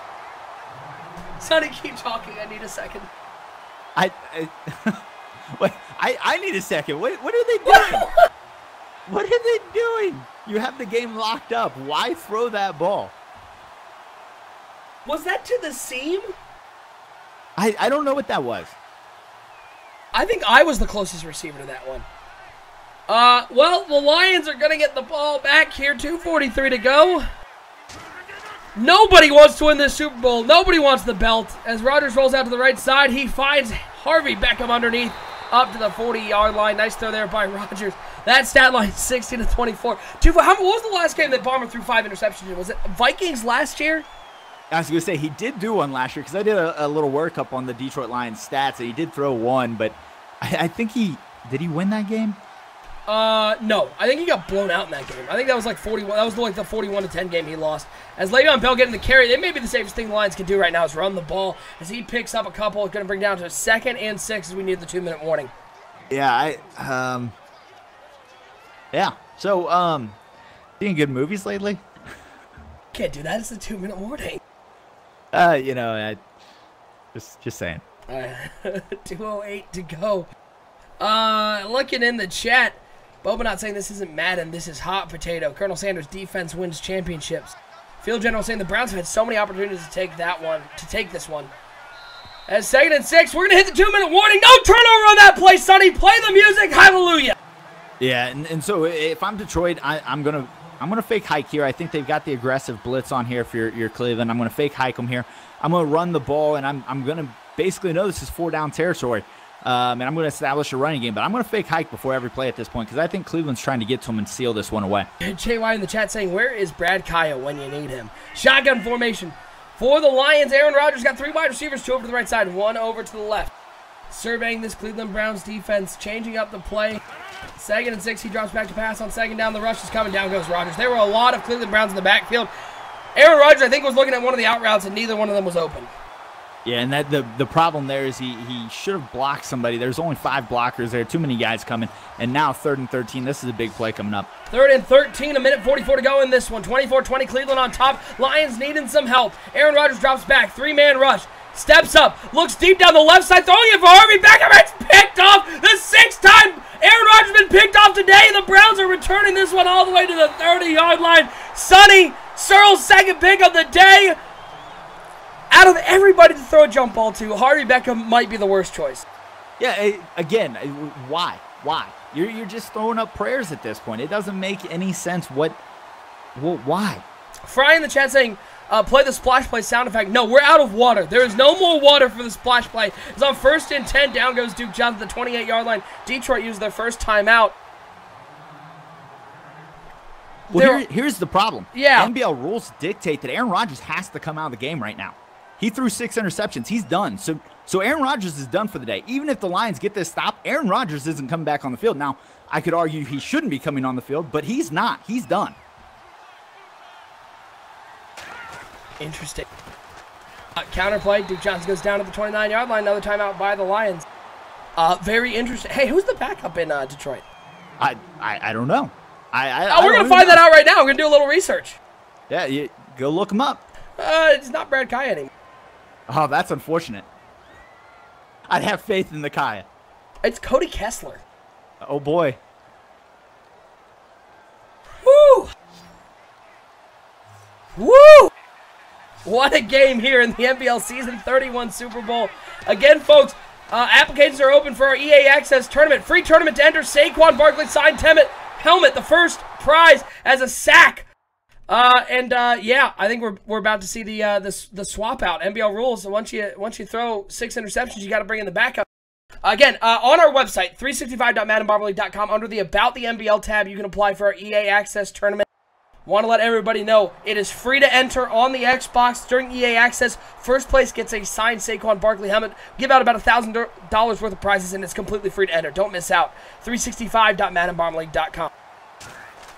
Sonny, keep talking. I need a second. Wait, I need a second. What are they doing? What are they doing? You have the game locked up. Why throw that ball? Was that to the seam? I don't know what that was. I think I was the closest receiver to that one. Well, the Lions are going to get the ball back here. 2:43 to go. Nobody wants to win this Super Bowl. Nobody wants the belt. As Rodgers rolls out to the right side, he finds Harvey Beckham underneath up to the 40-yard line. Nice throw there by Rodgers. That stat line, 16-24. What was the last game that Bomber threw 5 interceptions in? Was it Vikings last year? I was going to say, he did do one last year because I did a little workup on the Detroit Lions stats, and he did throw one, but I think did he win that game? No. I think he got blown out in that game. I think that was like 41. That was like the 41-10 game he lost. As Le'Veon Bell getting the carry, they may be the safest thing the Lions can do right now is run the ball. As he picks up a couple, it's going to bring down to 2nd and 6 as we need the 2-minute warning. Yeah, yeah. So, seeing good movies lately? Can't do that. It's a 2-minute warning. You know, just saying. 2:08 to go. Looking in the chat, Boba not saying this isn't Madden, this is hot potato. Colonel Sanders defense wins championships. Field General saying the Browns have had so many opportunities to take this one. As 2nd and 6, we're gonna hit the 2-minute warning. No turnover on that play, Sonny. Play the music. Hallelujah. Yeah, and so if I'm Detroit, I'm gonna fake hike here. I think they've got the aggressive blitz on here if you're Cleveland. I'm gonna fake hike them here. I'm gonna run the ball, and I'm gonna basically know this is 4-down territory. And I'm going to establish a running game, but I'm going to fake hike before every play at this point because I think Cleveland's trying to get to him and seal this one away. JY in the chat saying, where is Brad Kaya when you need him? Shotgun formation for the Lions. Aaron Rodgers got 3 wide receivers, 2 over to the right side, 1 over to the left. Surveying this Cleveland Browns defense, changing up the play. 2nd and 6, he drops back to pass on 2nd down. The rush is coming. Down goes Rodgers. There were a lot of Cleveland Browns in the backfield. Aaron Rodgers, I think, was looking at one of the out routes, and neither one of them was open. Yeah, and that the problem there is he should have blocked somebody. There's only 5 blockers there, too many guys coming. And now 3rd and 13, this is a big play coming up. 3rd and 13, 1:44 to go in this one. 24-20, Cleveland on top. Lions needing some help. Aaron Rodgers drops back, 3-man rush. Steps up, looks deep down the left side, throwing it for Harvey Beckham. It's picked off. The 6th time Aaron Rodgers has been picked off today. The Browns are returning this one all the way to the 30-yard line. Sonny, Searle's 2nd pick of the day. Out of everybody to throw a jump ball to, Harvey Beckham might be the worst choice. Yeah, again, why? Why? You're just throwing up prayers at this point. It doesn't make any sense. Why? Fry in the chat saying, play the splash play sound effect. No, we're out of water. There is no more water for the splash play. It's on 1st and 10. Down goes Duke Johnson at the 28-yard line. Detroit used their first timeout. Well, here's the problem. Yeah. NBL rules dictate that Aaron Rodgers has to come out of the game right now. He threw 6 interceptions. He's done. So Aaron Rodgers is done for the day. Even if the Lions get this stop, Aaron Rodgers isn't coming back on the field. Now, I could argue he shouldn't be coming on the field, but he's not. He's done. Interesting. Counterplay. Duke Johnson goes down at the 29-yard line. Another timeout by the Lions. Very interesting. Hey, who's the backup in Detroit? I don't know. We're going to find that out right now. We're going to do a little research. Yeah, go look him up. It's not Brad Kaya anymore. Oh, that's unfortunate. I'd have faith in the Kaya. It's Cody Kessler. Oh, boy. Woo! Woo! What a game here in the NBL Season 31 Super Bowl. Again, folks, applications are open for our EA Access Tournament. Free tournament to enter. Saquon Barkley signed helmet, the first prize as a sack. Yeah, I think we're about to see the swap out. NBL rules. So once you throw 6 interceptions, you got to bring in the backup. Again, on our website, 365.maddenbarberleague.com, under the About the NBL tab, you can apply for our EA Access Tournament. Want to let everybody know, it is free to enter on the Xbox during EA Access. First place gets a signed Saquon Barkley helmet. Give out about $1,000 worth of prizes, and it's completely free to enter. Don't miss out. 365.maddenbarberleague.com.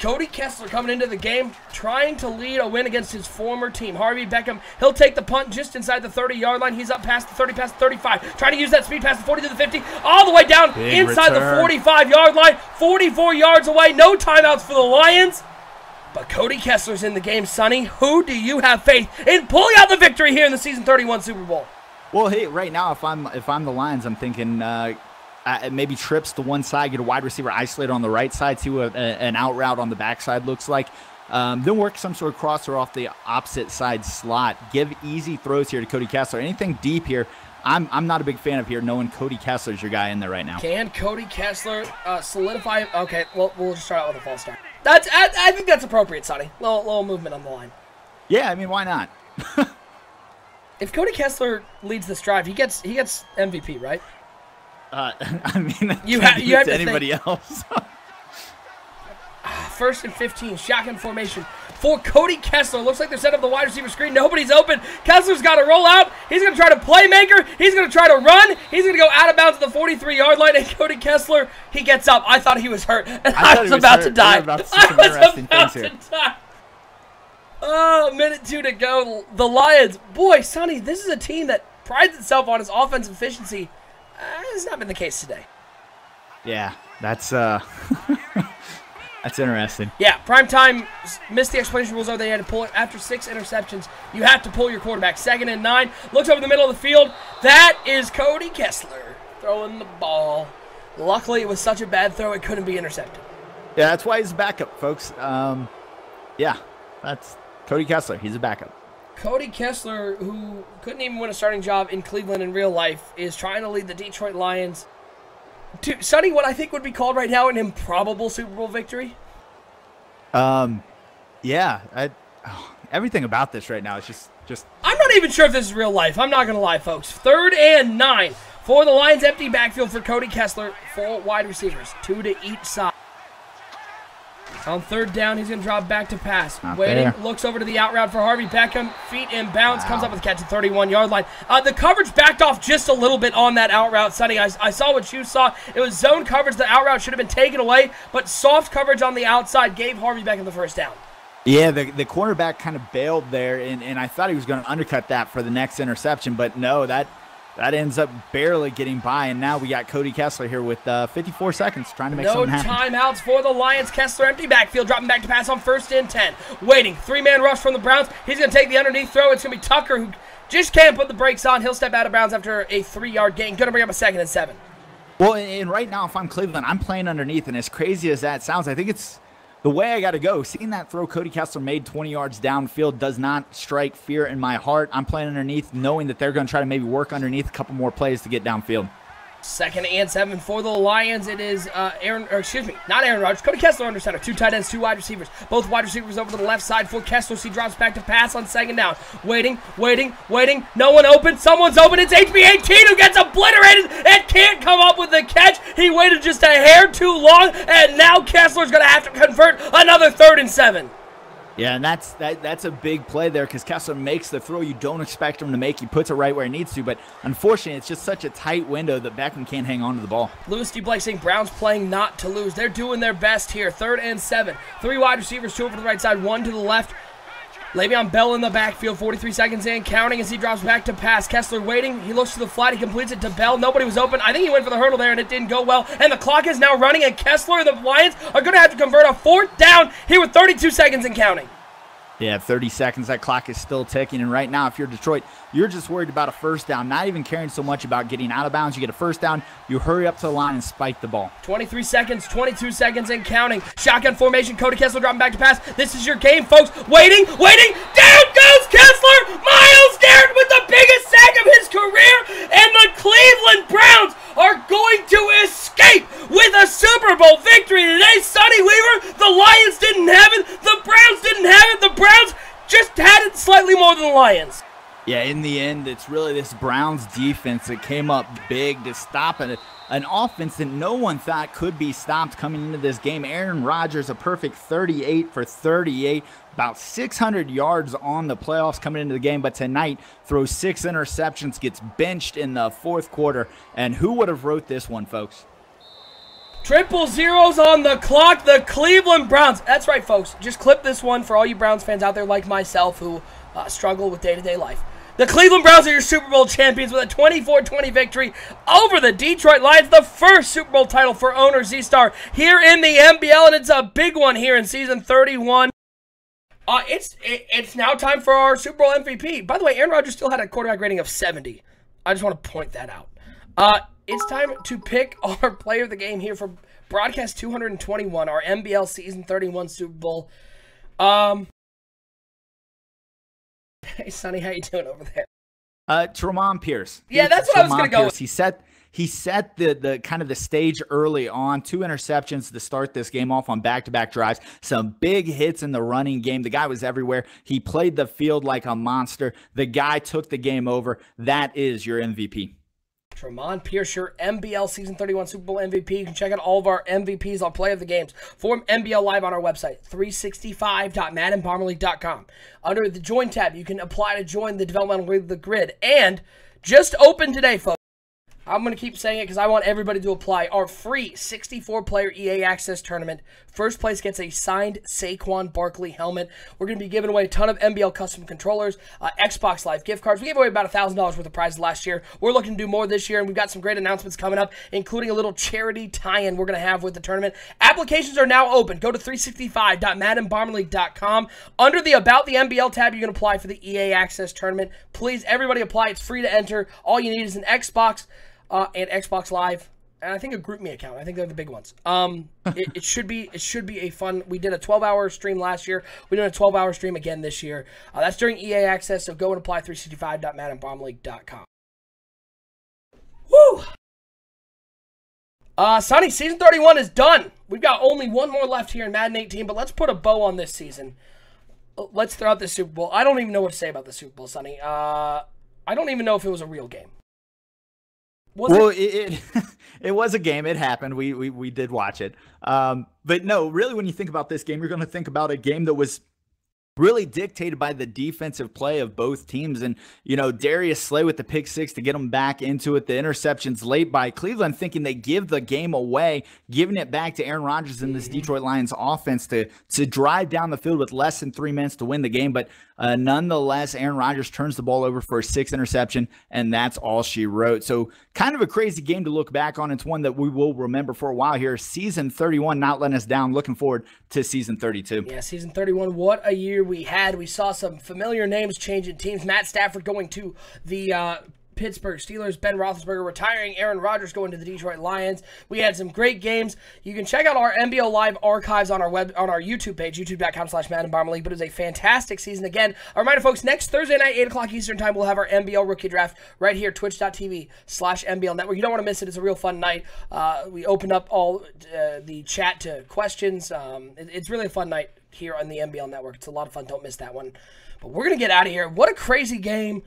Cody Kessler coming into the game, trying to lead a win against his former team. Harvey Beckham, he'll take the punt just inside the 30-yard line. He's up past the 30, past the 35. Trying to use that speed past the 40 to the 50, all the way down inside the 45-yard line. 44 yards away, no timeouts for the Lions. But Cody Kessler's in the game, Sonny. Who do you have faith in pulling out the victory here in the Season 31 Super Bowl? Well, hey, right now, if I'm the Lions, I'm thinking maybe trips to one side, get a wide receiver isolated on the right side, see what an out route on the backside looks like. Then work some sort of crosser off the opposite side slot. Give easy throws here to Cody Kessler. Anything deep here, I'm not a big fan of here, knowing Cody Kessler's your guy in there right now. Can Cody Kessler solidify? Okay, well, we'll just start out with a false start. I think that's appropriate, Sonny. Little movement on the line. Yeah, I mean, why not? If Cody Kessler leads this drive, he gets MVP, right? I mean, you have to anybody else. 1st and 15, shotgun formation for Cody Kessler. Looks like they're set up the wide receiver screen. Nobody's open. Kessler's got to roll out. He's going to try to playmaker. He's going to try to run. He's going to go out of bounds at the 43-yard line. And Cody Kessler, he gets up. I thought he was hurt. And I was about to die. I was about to die. Oh, minute 2 to go. The Lions. Boy, Sonny, this is a team that prides itself on its offensive efficiency. It's not been the case today. Yeah, that's that's interesting. Yeah, primetime missed the explanation rules. They had to pull it after 6 interceptions. You have to pull your quarterback. 2nd and 9. Looks over the middle of the field. That is Cody Kessler throwing the ball. Luckily, it was such a bad throw it couldn't be intercepted. Yeah, that's why he's a backup, folks. Yeah, that's Cody Kessler. He's a backup. Cody Kessler, who couldn't even win a starting job in Cleveland in real life, is trying to lead the Detroit Lions to, Sonny, what I think would be called right now an improbable Super Bowl victory. Yeah, everything about this right now is just. I'm not even sure if this is real life. I'm not going to lie, folks. 3rd and 9 for the Lions. Empty backfield for Cody Kessler. 4 wide receivers, 2 to each side. On 3rd down, he's going to drop back to pass. Waiting, looks over to the out route for Harvey Beckham. Feet in bounds, comes up with a catch at 31-yard line. The coverage backed off just a little bit on that out route, Sonny. I saw what you saw. It was zone coverage. The out route should have been taken away, but soft coverage on the outside gave Harvey Beckham the 1st down. Yeah, the cornerback kind of bailed there, and I thought he was going to undercut that for the next interception, but no, that ends up barely getting by, and now we got Cody Kessler here with 54 seconds trying to make something happen. No timeouts for the Lions. Kessler empty backfield, dropping back to pass on 1st and 10. Waiting, 3-man rush from the Browns. He's going to take the underneath throw. It's going to be Tucker, who just can't put the brakes on. He'll step out of bounds after a 3-yard gain. Going to bring up a 2nd and 7. Well, and right now, if I'm Cleveland, I'm playing underneath, and as crazy as that sounds, I think it's the way I got to go. Seeing that throw Cody Kessler made 20 yards downfield does not strike fear in my heart. I'm playing underneath, knowing that they're going to try to maybe work underneath a couple more plays to get downfield. 2nd and 7 for the Lions. It is not Aaron Rodgers. Cody Kessler under center. 2 tight ends, 2 wide receivers. Both wide receivers over to the left side for Kessler. He drops back to pass on 2nd down. Waiting. No one open. Someone's open. It's HB18 who gets obliterated and can't come up with the catch. He waited just a hair too long, and now Kessler's going to have to convert another 3rd and 7. Yeah, and that's a big play there because Kessler makes the throw you don't expect him to make. He puts it right where he needs to, but unfortunately, it's just such a tight window that Beckham can't hang on to the ball. Lewis D. Blake saying Browns playing not to lose. They're doing their best here. 3rd and 7. 3 wide receivers, 2 over to the right side, 1 to the left. Le'Veon Bell in the backfield, 43 seconds in, counting as he drops back to pass. Kessler waiting. He looks to the flat. He completes it to Bell. Nobody was open. I think he went for the hurdle there, and it didn't go well. And the clock is now running, and Kessler and the Lions are going to have to convert a 4th down here with 32 seconds and counting. Yeah, 30 seconds. That clock is still ticking. And right now, if you're Detroit, you're just worried about a 1st down, not even caring so much about getting out of bounds. You get a 1st down, you hurry up to the line and spike the ball. 23 seconds, 22 seconds and counting. Shotgun formation, Cody Kessler dropping back to pass. This is your game, folks. Waiting. Down goes Kessler. Myles Garrett with the biggest sack of his career. And the Cleveland Browns are going to escape with a Super Bowl victory today. Sonny Weaver, the Lions didn't have it. The Browns didn't have it. The Browns just had it slightly more than the Lions. Yeah, in the end, it's really this Browns defense that came up big to stop an offense that no one thought could be stopped coming into this game. Aaron Rodgers, a perfect 38 for 38, about 600 yards on the playoffs coming into the game, but tonight throws 6 interceptions, gets benched in the 4th quarter, and who would have wrote this one, folks? Triple zeros on the clock, the Cleveland Browns. That's right, folks. Just clip this one for all you Browns fans out there like myself who struggle with day-to-day life. The Cleveland Browns are your Super Bowl champions with a 24-20 victory over the Detroit Lions, the first Super Bowl title for owner Z-Star here in the NBL, and it's a big one here in Season 31. It's now time for our Super Bowl MVP. By the way, Aaron Rodgers still had a quarterback rating of 70. I just want to point that out. It's time to pick our player of the game here for broadcast 221, our NBL season 31 Super Bowl. Hey, Sonny, how you doing over there? Tremont Pierce. Yeah, that's what I was going to go with. He set the kind of the stage early on. 2 interceptions to start this game off on back-to-back drives. Some big hits in the running game. The guy was everywhere. He played the field like a monster. The guy took the game over. That is your MVP. Tremont Pierce, your NBL Season 31 Super Bowl MVP. You can check out all of our MVPs, our play of the games, for NBL Live on our website, 365.maddenbomberleague.com. Under the Join tab, you can apply to join the developmental league of the grid. And just open today, folks. I'm going to keep saying it because I want everybody to apply. Our free 64-player EA Access tournament. First place gets a signed Saquon Barkley helmet. We're going to be giving away a ton of NBL custom controllers, Xbox Live gift cards. We gave away about $1,000 worth of prizes last year. We're looking to do more this year, and we've got some great announcements coming up, including a little charity tie-in we're going to have with the tournament. Applications are now open. Go to 365.maddenbomberleague.com. Under the About the NBL tab, you can apply for the EA Access tournament. Please, everybody apply. It's free to enter. All you need is an Xbox and Xbox Live, and I think a GroupMe account. I think they're the big ones. It should be a fun. We did a 12-hour stream last year. We're doing a 12-hour stream again this year. That's during EA Access. So go and apply 365.maddenbomberleague.com. Woo! Sonny, season 31 is done. We've got only one more left here in Madden 18, but let's put a bow on this season. Let's throw out the Super Bowl. I don't even know what to say about the Super Bowl, Sonny. I don't even know if it was a real game. It was a game. It happened. We did watch it. But no, really, when you think about this game, you're going to think about a game that was really dictated by the defensive play of both teams. And, Darius Slay with the pick six to get them back into it. The interceptions late by Cleveland, thinking they give the game away, giving it back to Aaron Rodgers and this Detroit Lions offense to drive down the field with less than 3 minutes to win the game. But nonetheless, Aaron Rodgers turns the ball over for a 6th interception, and that's all she wrote. So kind of a crazy game to look back on. It's one that we will remember for a while here. Season 31 not letting us down. Looking forward to season 32. Yeah, season 31, what a year we had. We saw some familiar names changing teams. Matt Stafford going to the Pittsburgh Steelers, Ben Roethlisberger retiring, Aaron Rodgers going to the Detroit Lions. We had some great games. You can check out our NBL Live archives on our YouTube page, youtube.com/MaddenBomberLeague. But it was a fantastic season. Again, a reminder, folks, next Thursday night, 8 o'clock Eastern Time, we'll have our NBL Rookie Draft right here, twitch.tv/NBL Network. You don't want to miss it. It's a real fun night. We opened up all the chat to questions. It's really a fun night here on the NBL Network. It's a lot of fun. Don't miss that one. But we're going to get out of here. What a crazy game.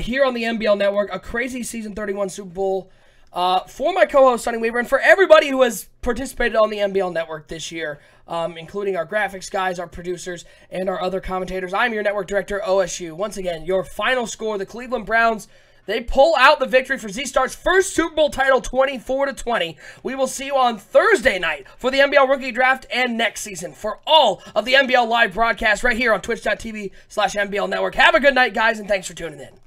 Here on the NBL Network, a crazy Season 31 Super Bowl. For my co-host, Sonny Weaver, and for everybody who has participated on the NBL Network this year, including our graphics guys, our producers, and our other commentators, I'm your network director, OSU. Once again, your final score, the Cleveland Browns, they pull out the victory for Z-Star's first Super Bowl title, 24-20. We will see you on Thursday night for the NBL Rookie Draft and next season for all of the NBL Live broadcasts right here on twitch.tv/NBL Network. Have a good night, guys, and thanks for tuning in.